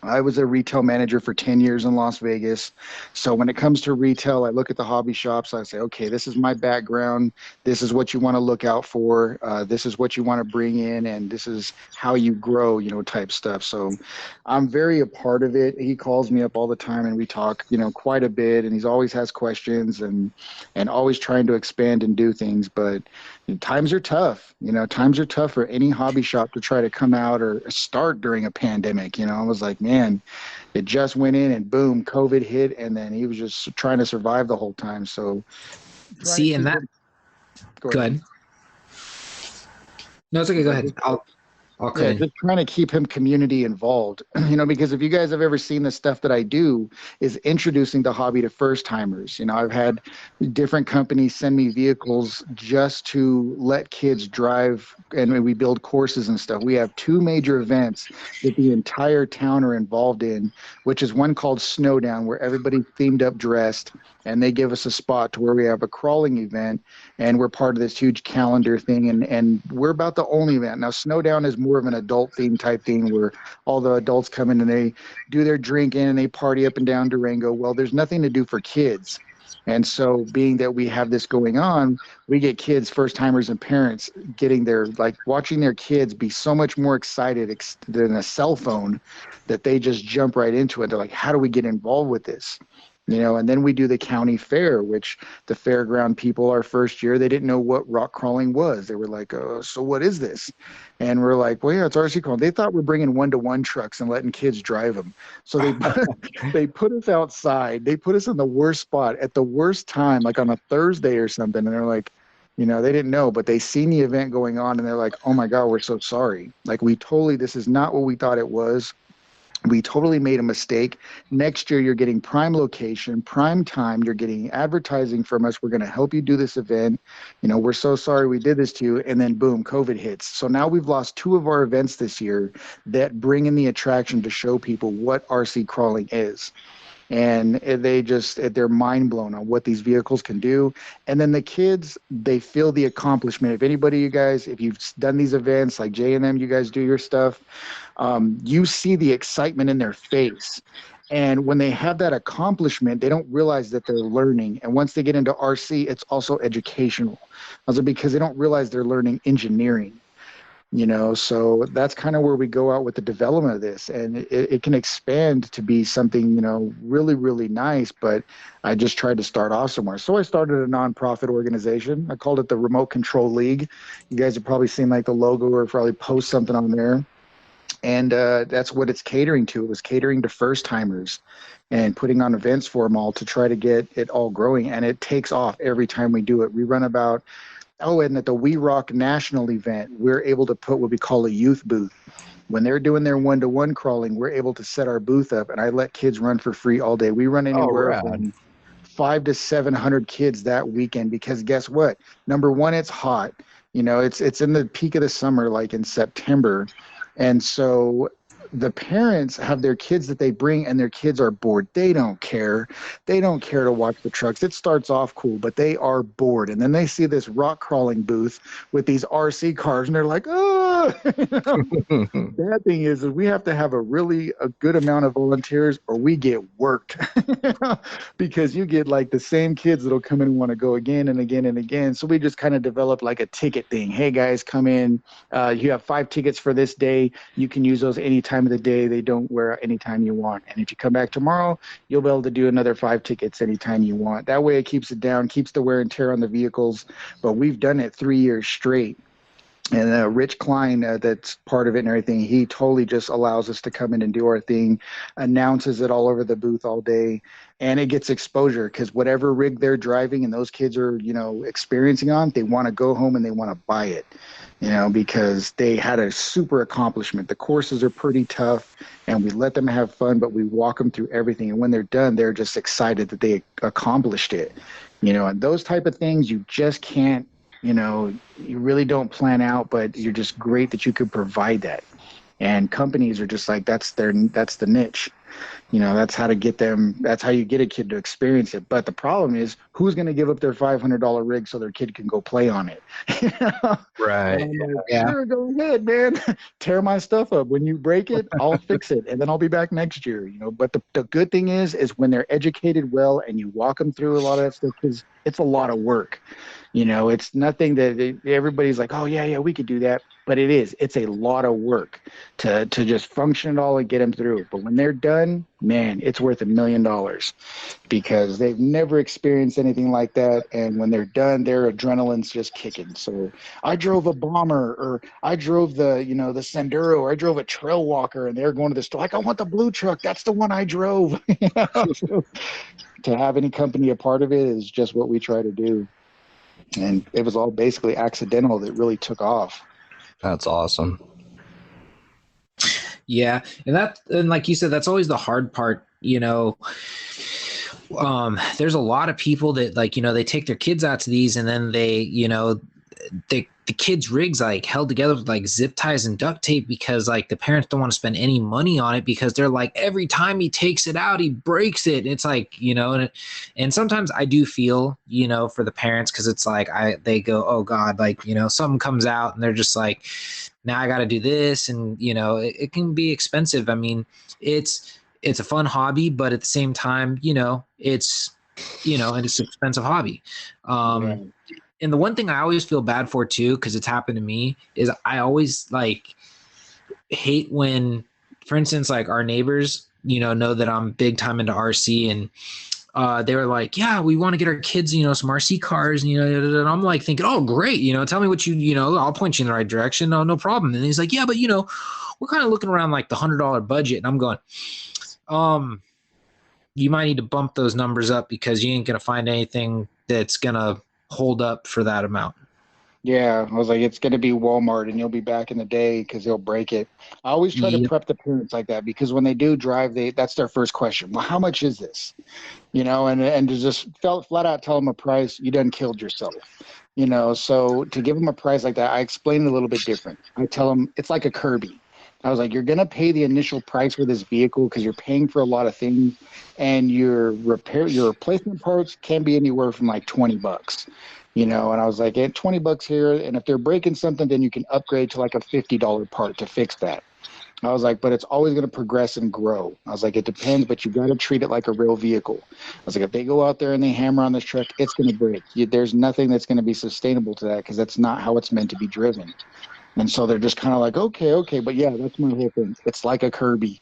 I was a retail manager for 10 years in Las Vegas. So when it comes to retail, I look at the hobby shops. I say, okay, this is my background. This is what you want to look out for. This is what you want to bring in. And this is how you grow, type stuff. So I'm very a part of it. He calls me up all the time and we talk, quite a bit. And he's always has questions and always trying to expand and do things. But times are tough. Times are tough for any hobby shop to try to come out or start during a pandemic. I was like, man, it just went in and boom, COVID hit, and then he was just trying to survive the whole time. So, see, and that. Go ahead. No, it's okay. Go ahead. Okay. Yeah, just trying to keep him community involved, because if you guys have ever seen the stuff that I do is introducing the hobby to first timers. I've had different companies send me vehicles just to let kids drive, and we build courses and stuff. We have 2 major events that the entire town are involved in, which is one called Snowdown, where everybody's themed up dressed, and they give us a spot to where we have a crawling event, and we're part of this huge calendar thing, and we're about the only event. Now, Snowdown is more of an adult theme type thing where all the adults come in and they do their drinking and they party up and down Durango. Well, there's nothing to do for kids. And so being that we have this going on, we get kids, first timers and parents getting watching their kids be so much more excited than a cell phone that they just jump right into it. They're like, how do we get involved with this? And then we do the county fair, which the fairground people, our first year, they didn't know what rock crawling was. They were like, oh, so what is this? And we're like, well, yeah, it's RC crawling. They thought we're bringing 1-to-1 trucks and letting kids drive them. So they put us outside. They put us in the worst spot at the worst time, like on a Thursday or something. And they're like, they didn't know, but they seen the event going on and they're like, oh my God, we're so sorry. Like this is not what we thought it was. We totally made a mistake. Next year, you're getting prime location, prime time. You're getting advertising from us. We're going to help you do this event. We're so sorry we did this to you. And then boom, COVID hits. So now we've lost 2 of our events this year that bring in the attraction to show people what RC crawling is. And they're mind blown on what these vehicles can do. And then the kids, they feel the accomplishment. If anybody, you guys, if you've done these events like J&M, you guys do your stuff, you see the excitement in their face. And when they have that accomplishment, they don't realize that they're learning. And once they get into RC, it's also educational. Also because they don't realize they're learning engineering. So that's kind of where we go out with the development of this, and it can expand to be something, really, really nice, but I just tried to start off somewhere. So I started a nonprofit organization. I called it the Remote Control League. You guys have probably seen like the logo or probably post something on there. And that's what it's catering to. It was catering to first timers and putting on events for them all to try to get it all growing. And it takes off every time we do it. We run about and at the We Rock National event, we're able to put what we call a youth booth. When they're doing their 1-to-1 crawling, we're able to set our booth up, and I let kids run for free all day. We run anywhere from 500 to 700 kids that weekend because guess what? Number one, it's hot. It's in the peak of the summer, like in September. And so the parents have their kids that they bring and their kids are bored. They don't care. They don't care to watch the trucks. It starts off cool, but they are bored. And then they see this rock crawling booth with these RC cars and they're like, oh, bad thing is we have to have a good amount of volunteers or we get worked because you get like the same kids that'll come in and want to go again and again and again. So we just kind of developed like a ticket thing. Hey guys, come in. You have 5 tickets for this day. You can use those anytime of the day. They don't wear out anytime you want. And if you come back tomorrow, you'll be able to do another 5 tickets anytime you want. That way it keeps it down, keeps the wear and tear on the vehicles. But we've done it 3 years straight. And Rich Klein, that's part of it and everything, he totally just allows us to come in and do our thing, announces it all over the booth all day, and it gets exposure because whatever rig they're driving and those kids are, experiencing on, they want to go home and they want to buy it, because they had a super accomplishment. The courses are pretty tough, and we let them have fun, but we walk them through everything. And when they're done, they're just excited that they accomplished it, and those type of things you just can't, you really don't plan out, but you're just great that you could provide that. And companies are just like, that's the niche. That's how to get them. That's how you get a kid to experience it. But the problem is, who's going to give up their $500 rig so their kid can go play on it? Right. Yeah. Sure, go ahead, man. Tear my stuff up. When you break it, I'll fix it, and then I'll be back next year. But the good thing is when they're educated well and you walk them through a lot of that stuff, because it's a lot of work. It's nothing that everybody's like, oh yeah, we could do that. But it's a lot of work to just function it all and get them through. But when they're done, man, it's worth $1 million because they've never experienced anything like that. And when they're done, their adrenaline's just kicking. So I drove a Bomber, or I drove the Senduro, or I drove a Trail Walker, and they're going to the store like, I want the blue truck. That's the one I drove. So, to have any company a part of it is just what we try to do. And it was all basically accidental that really took off. That's awesome. Yeah. And like you said, that's always the hard part, there's a lot of people that they take their kids out to these, and then the kids' rigs like held together with like zip ties and duct tape because like the parents don't want to spend any money on it because they're like, every time he takes it out, he breaks it. It's like, and sometimes I do feel, for the parents, because it's like they go, oh God, like, something comes out and they're just like, now I got to do this. And, it can be expensive. I mean, it's a fun hobby, but at the same time, it's an expensive hobby. Yeah. And the one thing I always feel bad for too, because it's happened to me, is I always like hate when, for instance, like our neighbors, know that I'm big time into RC, and they were like, yeah, we want to get our kids, some RC cars, and I'm like thinking, oh, great. Tell me what I'll point you in the right direction. No problem. And he's like, yeah, but we're kind of looking around like the $100 budget. And I'm going, you might need to bump those numbers up because you ain't going to find anything that's going to hold up for that amount. Yeah, I was like, it's going to be Walmart, and you'll be back in the day because they'll break it. I always try to prep the parents like that, because when they do drive, that's their first question. Well, how much is this? And to just flat out tell them a price, you done killed yourself. So to give them a price like that, I explain it a little bit different. I tell them it's like a Kirby. I was like, you're going to pay the initial price for this vehicle because you're paying for a lot of things, and your replacement parts can be anywhere from like $20. And I was like, at $20 here, and if they're breaking something, then you can upgrade to like a $50 part to fix that. I was like, but it's always going to progress and grow. I was like, it depends, but you got to treat it like a real vehicle. I was like, if they go out there and they hammer on this truck, it's going to break. There's nothing that's going to be sustainable to that, because that's not how it's meant to be driven. And so they're just kind of like, okay. But yeah, that's my whole thing. It's like a Kirby.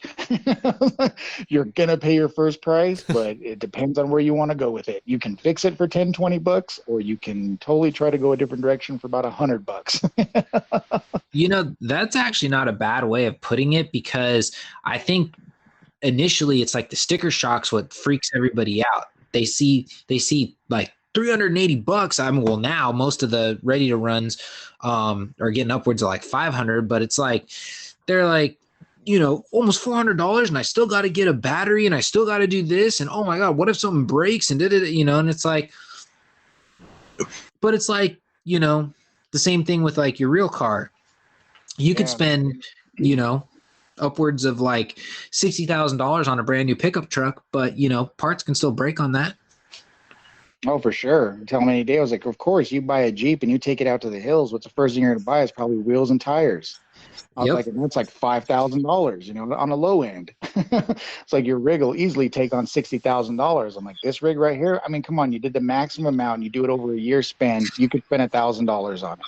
You're going to pay your first price, but it depends on where you want to go with it. You can fix it for $10, $20, or you can totally try to go a different direction for about $100. That's actually not a bad way of putting it, because I think initially it's like the sticker shock's what freaks everybody out. They see like $380. I mean, well, now most of the ready to runs are getting upwards of like 500, but it's like they're like, almost $400, and I still got to get a battery, and I still got to do this, and oh my God, what if something breaks, and and it's like, but it's like, the same thing with like your real car. You could spend, upwards of like $60,000 on a brand new pickup truck, but parts can still break on that. Oh, for sure. Tell me any day. I was like, of course, you buy a Jeep and you take it out to the hills. What's the first thing you're going to buy is probably wheels and tires. I was like, and that's like $5,000, on the low end. It's like your rig will easily take on $60,000. I'm like, this rig right here, I mean, come on, you did the maximum amount and you do it over a year span, you could spend $1,000 on it.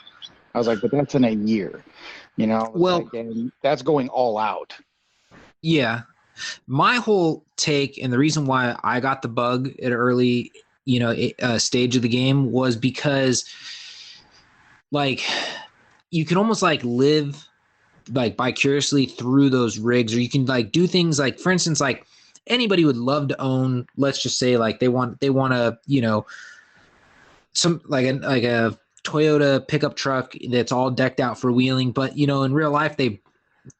I was like, but that's in a year, well, and that's going all out. Yeah. My whole take, and the reason why I got the bug at early stage of the game, was because like, you can almost like live like vicariously through those rigs, or you can like do things like, for instance, like anybody would love to own, let's just say like they want to, you know, some like a Toyota pickup truck that's all decked out for wheeling, but you know, in real life they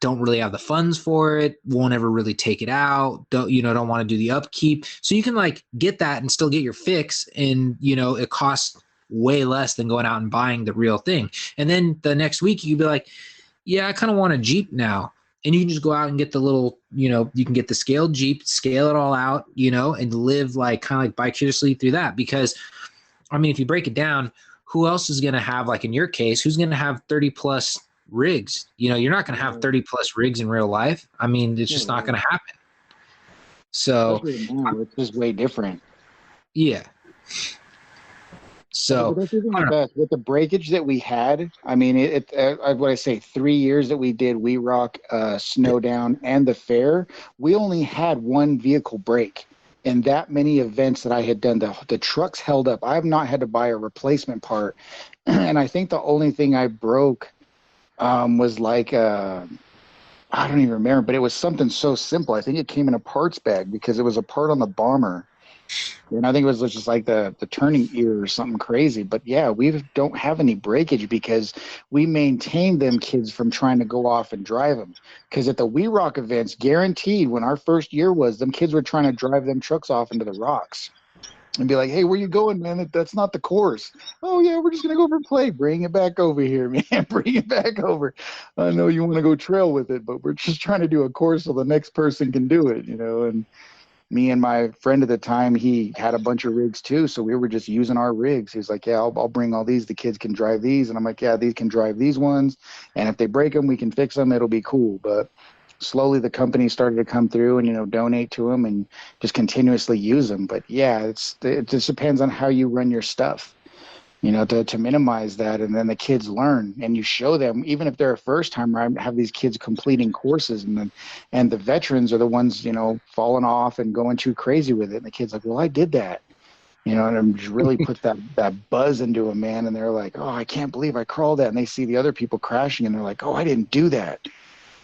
don't really have the funds for it, won't ever really take it out, don't want to do the upkeep. So you can like get that and still get your fix, and you know, it costs way less than going out and buying the real thing. And then the next week you could be like, yeah, I kind of want a Jeep now. And you can just go out and get the little, you know, you can get the scaled Jeep, scale it all out, you know, and live like kind of like vicariously through that. Because I mean, if you break it down, who else is going to have, like in your case, who's going to have 30 plus rigs? You know, you're not going to have 30 plus rigs in real life. I mean, it's just not going to happen. So now, it's just way different. Yeah. So with the breakage that we had, I mean, what I say, 3 years that we did We Rock, Snowdown, and the fair, we only had one vehicle break. And that many events that I had done, the trucks held up. I have not had to buy a replacement part. And I think the only thing I broke was like, I don't even remember, but it was something so simple. I think it came in a parts bag because it was a part on the bomber. And I think it was just like the turning ear or something crazy. But yeah, we don't have any breakage because we maintained them kids from trying to go off and drive them. Because at the We Rock events, guaranteed, when our first year was, them kids were trying to drive them trucks off into the rocks and be like, hey, where you going, man? That's not the course. Oh yeah, we're just gonna go over and play. Bring it back over here, man. Bring it back over. I know you want to go trail with it, but we're just trying to do a course so the next person can do it, you know. And me and my friend at the time, he had a bunch of rigs too, so we were just using our rigs. He's like, yeah, I'll bring all these. The kids can drive these. And I'm like, yeah, these can drive these ones. And if they break them, we can fix them. It'll be cool. But slowly the company started to come through and, you know, donate to them and just continuously use them. But yeah, it just depends on how you run your stuff, you know, to minimize that. And then the kids learn, and you show them, even if they're a first timer. I have these kids completing courses, and the veterans are the ones, you know, falling off and going too crazy with it. And the kid's like, well, I did that, you know, and it just really puts that buzz into them, man. And they're like, oh, I can't believe I crawled that. And they see the other people crashing and they're like, oh, I didn't do that.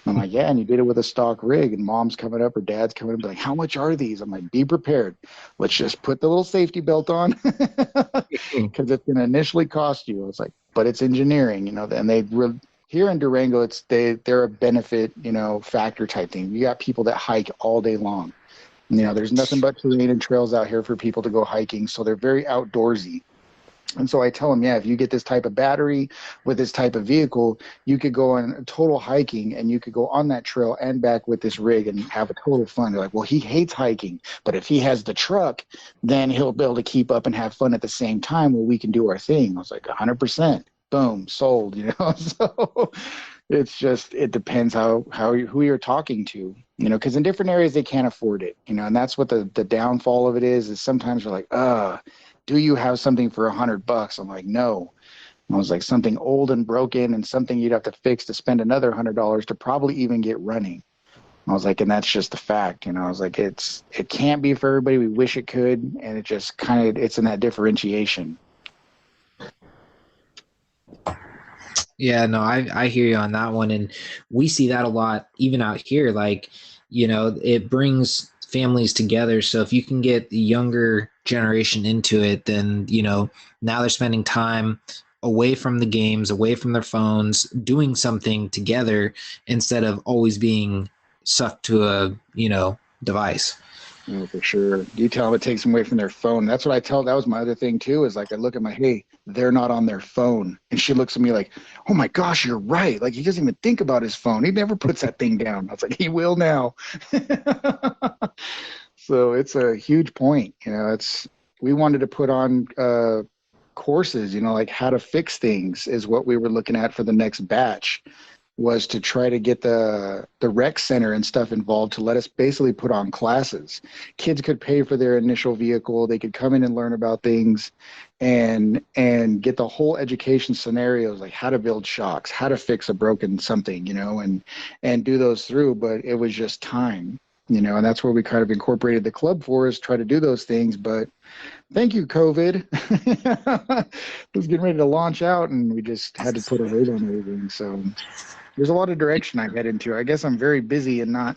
I'm like, yeah, and you did it with a stock rig. And mom's coming up or dad's coming up and be like, how much are these? I'm like, be prepared. Let's just put the little safety belt on because it's going to initially cost you. It's like, but it's engineering, you know. And here in Durango, they're a benefit, you know, factor type thing. You got people that hike all day long. You know, there's nothing but terrain and trails out here for people to go hiking. So they're very outdoorsy. And so I tell them, yeah, if you get this type of battery with this type of vehicle, you could go on total hiking and you could go on that trail and back with this rig and have a total fun. They're like, well, he hates hiking, but if he has the truck, then he'll be able to keep up and have fun at the same time where we can do our thing. I was like, 100%. Boom, sold, you know. So it's just, it depends who you're talking to, you know, because in different areas they can't afford it, you know, and that's what the downfall of it is sometimes you're like, do you have something for $100? I'm like, no. I was like, something old and broken and something you'd have to fix to spend another $100 to probably even get running. I was like, and that's just the fact, you know. I was like, it can't be for everybody. We wish it could, and it just kind of, it's in that differentiation. Yeah, no, I hear you on that one, and we see that a lot even out here. Like, you know, it brings families together. So if you can get the younger generation into it, then, you know, now they're spending time away from the games, away from their phones, doing something together instead of always being sucked to a, you know, device. Oh, for sure. You tell them it takes them away from their phone. That's what I tell. That was my other thing too, is like, I look at hey, they're not on their phone. And she looks at me like, oh my gosh, you're right. Like, he doesn't even think about his phone. He never puts that thing down. I was like, he will now. So it's a huge point. You know, we wanted to put on courses, you know, like how to fix things is what we were looking at for the next batch, was to try to get the rec center and stuff involved to let us basically put on classes. Kids could pay for their initial vehicle. They could come in and learn about things and get the whole education scenarios, like how to build shocks, how to fix a broken something, you know, and do those through. But it was just time. And that's where we kind of incorporated the club for, is try to do those things. But thank you, COVID. It was getting ready to launch out, and we just had to put a weight on everything. So there's a lot of direction I head into. I guess I'm very busy and not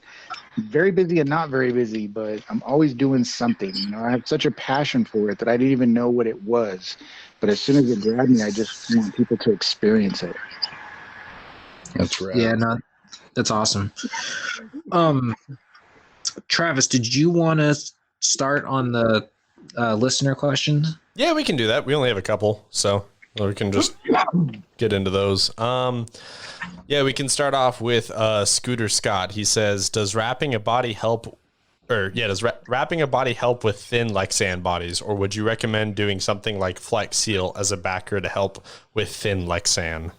very busy, but I'm always doing something. I have such a passion for it that I didn't even know what it was. But as soon as it grabbed me, I just want people to experience it. That's right. Yeah, no, that's awesome. Travis, did you want to start on the listener questions? Yeah, we can do that. We only have a couple, so we can just get into those. Yeah, we can start off with Scooter Scott. He says, does wrapping a body help with thin Lexan bodies, or would you recommend doing something like Flex Seal as a backer to help with thin Lexan?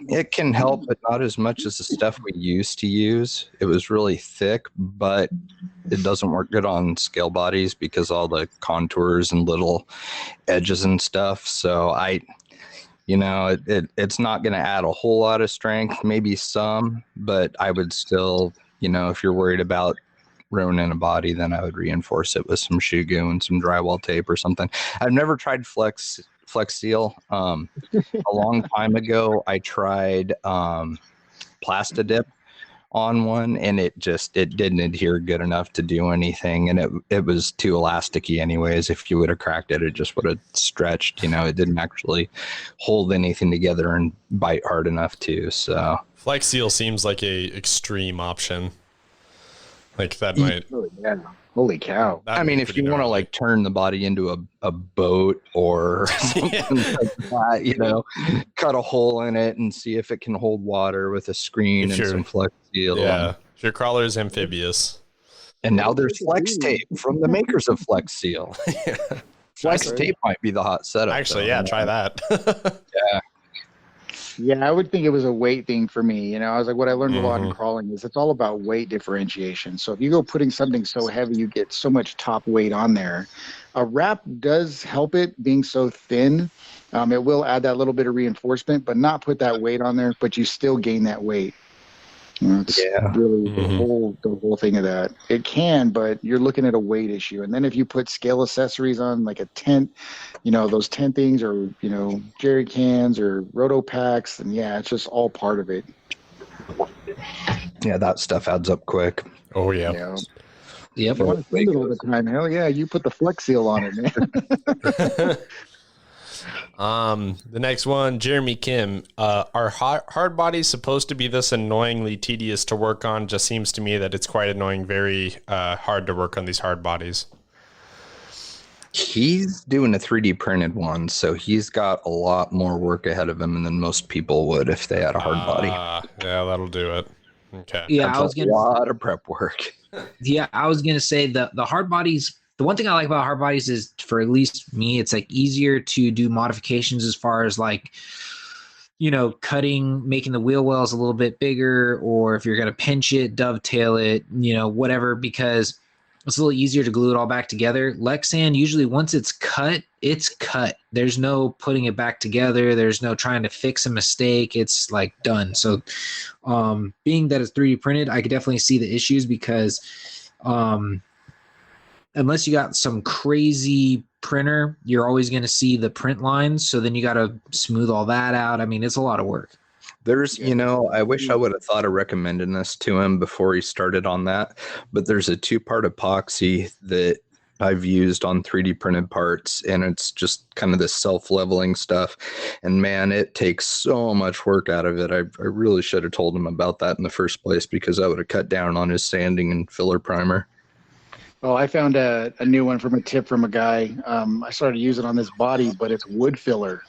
It can help, but not as much as the stuff we used to use. It was really thick, but it doesn't work good on scale bodies because all the contours and little edges and stuff. So it's not going to add a whole lot of strength, maybe some, but I would still, if you're worried about ruining a body, then I would reinforce it with some shoe glue and some drywall tape or something. I've never tried Flex Seal. A long time ago, I tried Plastidip on one, and it didn't adhere good enough to do anything, and it was too elasticy anyways. If you would have cracked it, it just would have stretched. It didn't actually hold anything together and bite hard enough to. So Flex Seal seems like a extreme option. Like that might. Oh, yeah. Holy cow. I mean, if you want to turn the body into a boat or something like that, cut a hole in it and see if it can hold water with a screen and some Flex Seal. Yeah. If your crawler is amphibious. And now there's Flex Tape from the makers of Flex Seal. Yeah. Flex Tape might be the hot setup. Actually, yeah, try that. Yeah. Yeah, I would think it was a weight thing for me. I was like, what I learned a lot in crawling is it's all about weight differentiation. So if you go putting something so heavy, you get so much top weight on there. A wrap does help it being so thin. It will add that little bit of reinforcement, but not put that weight on there, but you still gain that weight. It's really the whole thing of that. It can, but you're looking at a weight issue. And then if you put scale accessories on, like a tent, those tent things, or jerry cans or roto packs, and it's just all part of it. Yeah, that stuff adds up quick. Oh yeah. Yep. You want to spend it all the time. Hell yeah, you put the Flex Seal on it, man. The next one, Jeremy Kim. Are hard bodies supposed to be this annoyingly tedious to work on? Just seems to me that it's quite annoying, very hard to work on these hard bodies. He's doing a 3D printed one, so he's got a lot more work ahead of him than most people would if they had a hard body. Yeah, that'll do it. Okay. Yeah, That's a lot of prep work. Yeah, I was gonna say the hard bodies. The one thing I like about hard bodies is, for at least me, it's easier to do modifications as far as cutting, making the wheel wells a little bit bigger, or if you're going to pinch it, dovetail it, whatever, because it's a little easier to glue it all back together. Lexan, usually once it's cut, it's cut. There's no putting it back together. There's no trying to fix a mistake. It's done. So being that it's 3D printed, I could definitely see the issues because unless you got some crazy printer, you're always going to see the print lines. So then you got to smooth all that out. I mean, it's a lot of work. There's, I wish I would have thought of recommending this to him before he started on that, but there's a 2-part epoxy that I've used on 3D printed parts, and it's just kind of this self-leveling stuff. And man, it takes so much work out of it. I really should have told him about that in the first place, because I would have cut down on his sanding and filler primer. Oh, I found a new one from a tip from a guy. I started using it on this body, but it's wood filler.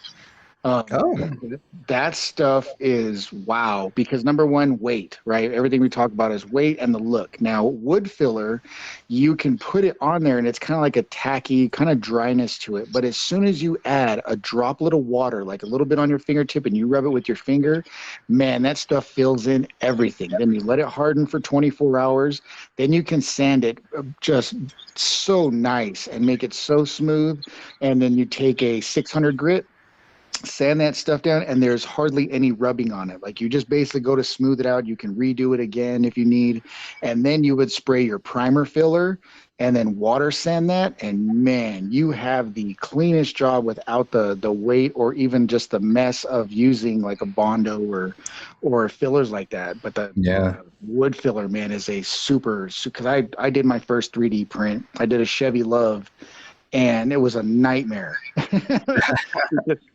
That stuff is wow, because number one, weight, right? Everything we talk about is weight and the look. Now, wood filler, you can put it on there and it's kind of like a tacky kind of dryness to it. But as soon as you add a droplet of water, like a little bit on your fingertip, and you rub it with your finger, man, that stuff fills in everything. Then you let it harden for 24 hours. Then you can sand it just so nice and make it so smooth. And then you take a 600 grit, sand that stuff down, and there's hardly any rubbing on it. Like, you just basically go to smooth it out. You can redo it again if you need, and then you would spray your primer filler and then water sand that, and man, you have the cleanest job without the weight or even just the mess of using like a Bondo or fillers like that. But the wood filler, man, is a super, because I did my first 3D print. I did a Chevy Love, and it was a nightmare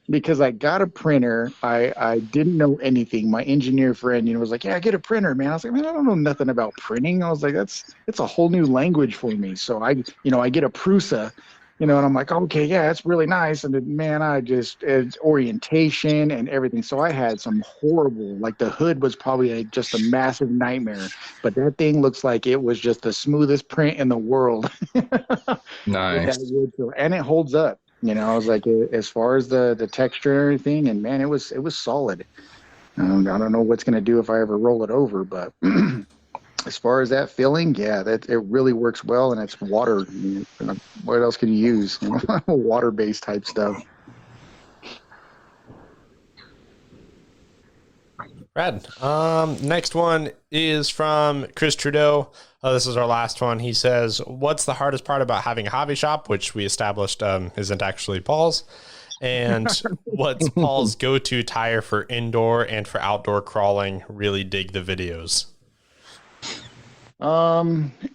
because I got a printer. I didn't know anything. My engineer friend, was like, yeah, get a printer, man. I was like, man, I don't know nothing about printing. I was like, it's a whole new language for me. So I get a Prusa, and I'm like, okay, yeah, that's really nice. And then, man, it's orientation and everything. So I had some horrible, like the hood was probably just a massive nightmare, but that thing looks like it was just the smoothest print in the world. Nice. And it holds up. I was like, as far as the texture and everything, and man, it was solid. I don't know what's going to do if I ever roll it over, but as far as that filling, yeah, it really works well, and it's water. What else can you use? Water-based type stuff. Rad. Next one is from Chris Trudeau. This is our last one. He says, what's the hardest part about having a hobby shop, which we established isn't actually Paul's? And what's Paul's go-to tire for indoor and for outdoor crawling? Really dig the videos.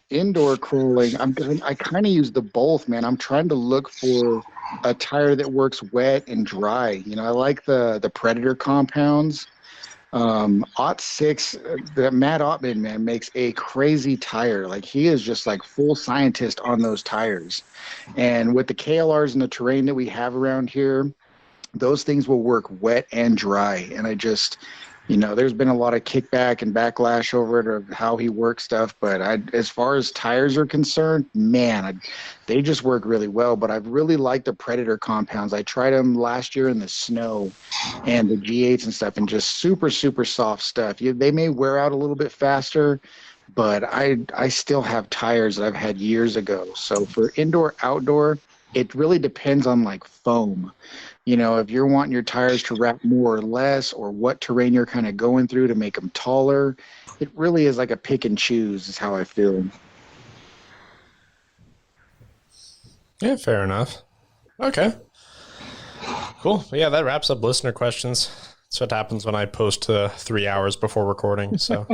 Indoor crawling, I kind of use the both, man. I'm trying to look for a tire that works wet and dry. I like the Predator compounds. Ot6, the Matt Ottman, man, makes a crazy tire. Like, he is just like full scientist on those tires. And with the KLRs and the terrain that we have around here, those things will work wet and dry. And I just, there's been a lot of kickback and backlash over it of how he works stuff. But as far as tires are concerned, man, they just work really well. But I've really liked the Predator compounds. I tried them last year in the snow and the G8s and stuff, and just super, super soft stuff. They may wear out a little bit faster, but I still have tires that I've had years ago. So for indoor, outdoor, it really depends on like foam. If you're wanting your tires to wrap more or less, or what terrain you're kind of going through to make them taller, it really is like a pick and choose is how I feel. Yeah, fair enough. Okay. Cool. Yeah, that wraps up listener questions. That's what happens when I post 3 hours before recording. So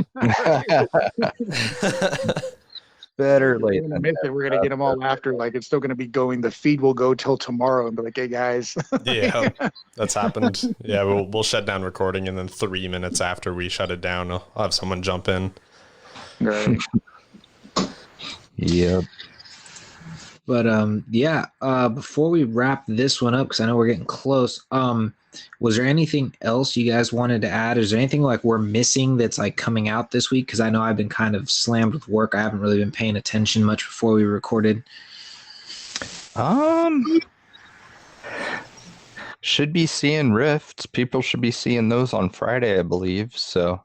better late than never. We're gonna get them all after. Like, it's still gonna be going. The feed will go till tomorrow, and be like, "Hey guys." Yeah, that's happened. Yeah, we'll shut down recording, and then 3 minutes after we shut it down, I'll have someone jump in. Right. Yep. But before we wrap this one up, because I know we're getting close, was there anything else you guys wanted to add? Is there anything like we're missing that's like coming out this week? Because I know I've been kind of slammed with work. I haven't really been paying attention much before we recorded. Should be seeing rifts. People should be seeing those on Friday, I believe. So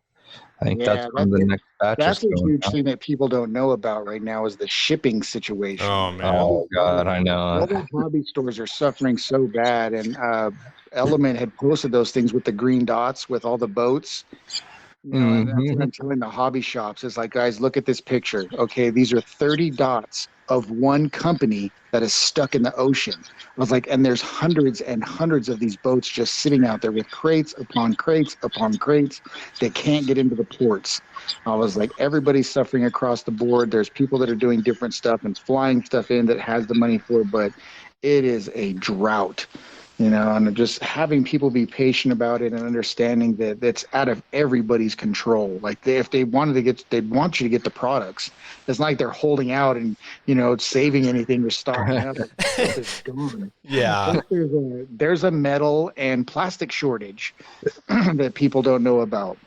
I think that's when the next batch That's is a going huge on. thing that people don't know about right now is the shipping situation. Oh man. Oh God, I know. All the hobby stores are suffering so bad, and Element had posted those things with the green dots with all the boats. And that's what I'm telling the hobby shops. It's like, guys, look at this picture. Okay, these are 30 dots of one company that is stuck in the ocean. I was like, and there's hundreds and hundreds of these boats just sitting out there with crates upon crates upon crates that can't get into the ports. I was like, everybody's suffering across the board. There's people that are doing different stuff and flying stuff in that has the money for it, but it is a drought. And just having people be patient about it and understanding that that's out of everybody's control. Like, if they wanted to get, they'd want you to get the products. It's not like they're holding out and, saving anything to stock up. It's gone. Yeah. There's a metal and plastic shortage that people don't know about.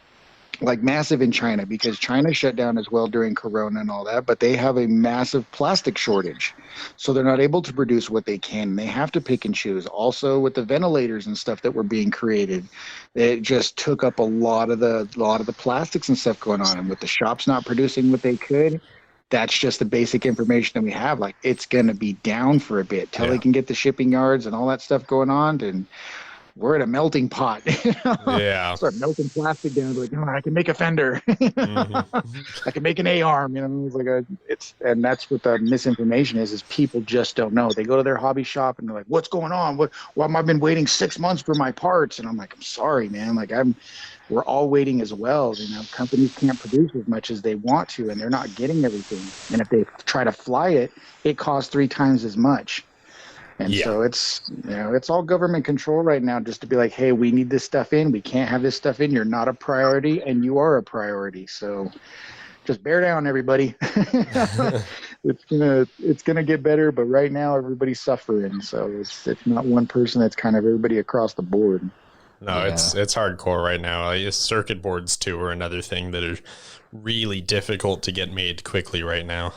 Like, massive in China, because China shut down as well during Corona and all that, but they have a massive plastic shortage. So they're not able to produce what they can. They have to pick and choose. Also, with the ventilators and stuff that were being created, it just took up a lot of the plastics and stuff going on. And with the shops not producing what they could, that's just the basic information that we have. Like, it's going to be down for a bit till they can get the shipping yards and all that stuff going on. And we're at a melting pot. Yeah. Start melting plastic down. Like, oh, I can make a fender. I can make an A-arm. It's like and that's what the misinformation is people just don't know. They go to their hobby shop and they're like, what's going on? Why have I been waiting 6 months for my parts? And I'm like, I'm sorry, man. Like we're all waiting as well. Companies can't produce as much as they want to, and they're not getting everything. And if they try to fly it, it costs 3 times as much. And so it's all government control right now, just to be like, hey, we need this stuff in. We can't have this stuff in. You're not a priority, and you are a priority. So just bear down, everybody. It's gonna get better, but right now everybody's suffering. So it's not one person. It's kind of everybody across the board. No, it's hardcore right now. Circuit boards too are another thing that are really difficult to get made quickly right now.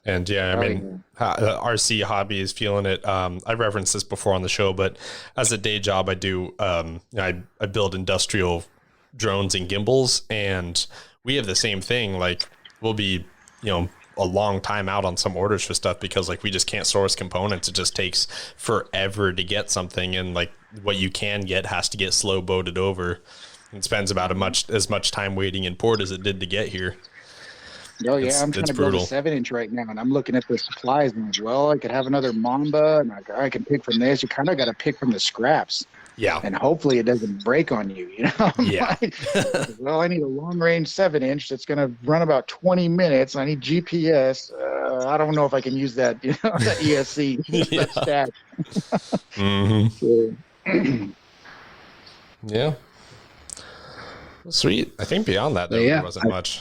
And RC hobby is feeling it. I referenced this before on the show, but as a day job, I do I build industrial drones and gimbals, and we have the same thing. Like we'll be a long time out on some orders for stuff because like we just can't source components. It just takes forever to get something, and like what you can get has to get slow boated over. It spends about as much time waiting in port as it did to get here. Oh yeah, I'm trying to build a 7-inch right now, and I'm looking at the supplies, and I'm like, well, I could have another Mamba, and I can pick from this. You kind of got to pick from the scraps. Yeah. And hopefully it doesn't break on you, Yeah. Well, I need a long-range 7-inch that's going to run about 20 minutes. I need GPS. I don't know if I can use that, that ESC. That stack. Mm-hmm. Yeah. Sweet. I think beyond that, there wasn't much.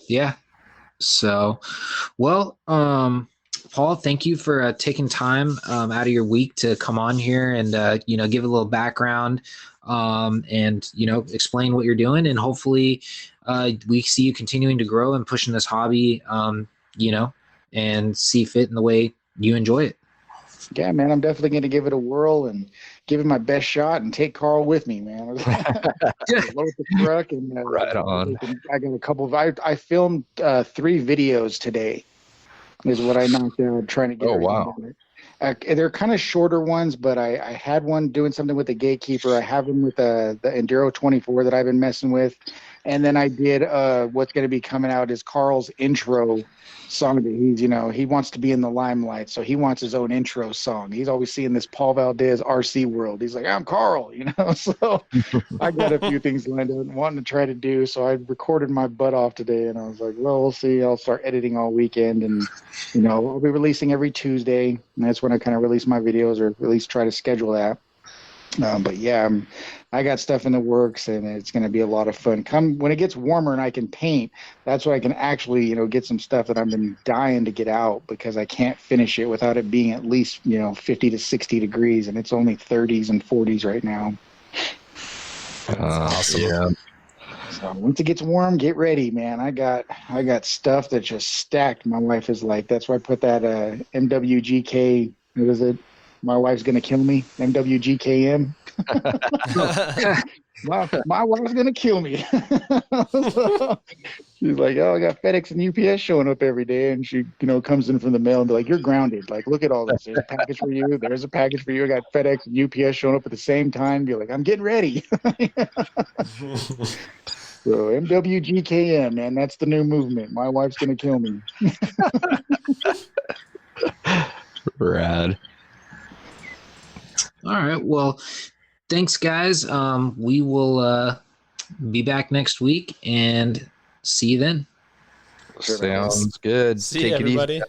Yeah. So, well, Paul, thank you for taking time out of your week to come on here and give a little background and explain what you're doing, and hopefully we see you continuing to grow and pushing this hobby, and see fit in the way you enjoy it. Yeah, man, I'm definitely going to give it a whirl and give it my best shot and take Carl with me, man. Load the truck and right on. I got a couple of. I filmed 3 videos today. Is what I knocked out trying to get. Oh wow! They're kind of shorter ones, but I had one doing something with the Gatekeeper. I have one with the Enduro 24 that I've been messing with, and then I did what's going to be coming out is Carl's intro song that he's he wants to be in the limelight, so he wants his own intro song. He's always seeing this Paul Valdez RC World. He's like, I'm Carl, So I got a few things lined up wanting to try to do. So I recorded my butt off today, and I was like, well, we'll see. I'll start editing all weekend, and I'll be releasing every Tuesday, and that's when I kind of release my videos, or at least try to schedule that. But yeah, I got stuff in the works, and it's going to be a lot of fun. When it gets warmer and I can paint, that's when I can actually, get some stuff that I've been dying to get out, because I can't finish it without it being at least, 50 to 60 degrees, and it's only 30s and 40s right now. Awesome. Yeah. So once it gets warm, get ready, man. I got stuff that just stacked. My wife is like, that's why I put that MWGK. What is it? My wife's gonna kill me. MWGKM. my wife's gonna kill me. So she's like, oh, I got FedEx and UPS showing up every day, and she, comes in from the mail and be like, you're grounded. Like, look at all this. There's a package for you. There's a package for you. I got FedEx and UPS showing up at the same time. Be like, I'm getting ready. So MWGKM, man, that's the new movement. My wife's gonna kill me. Rad. All right. Well, thanks, guys. We will be back next week and see you then. Sounds good. See you, everybody.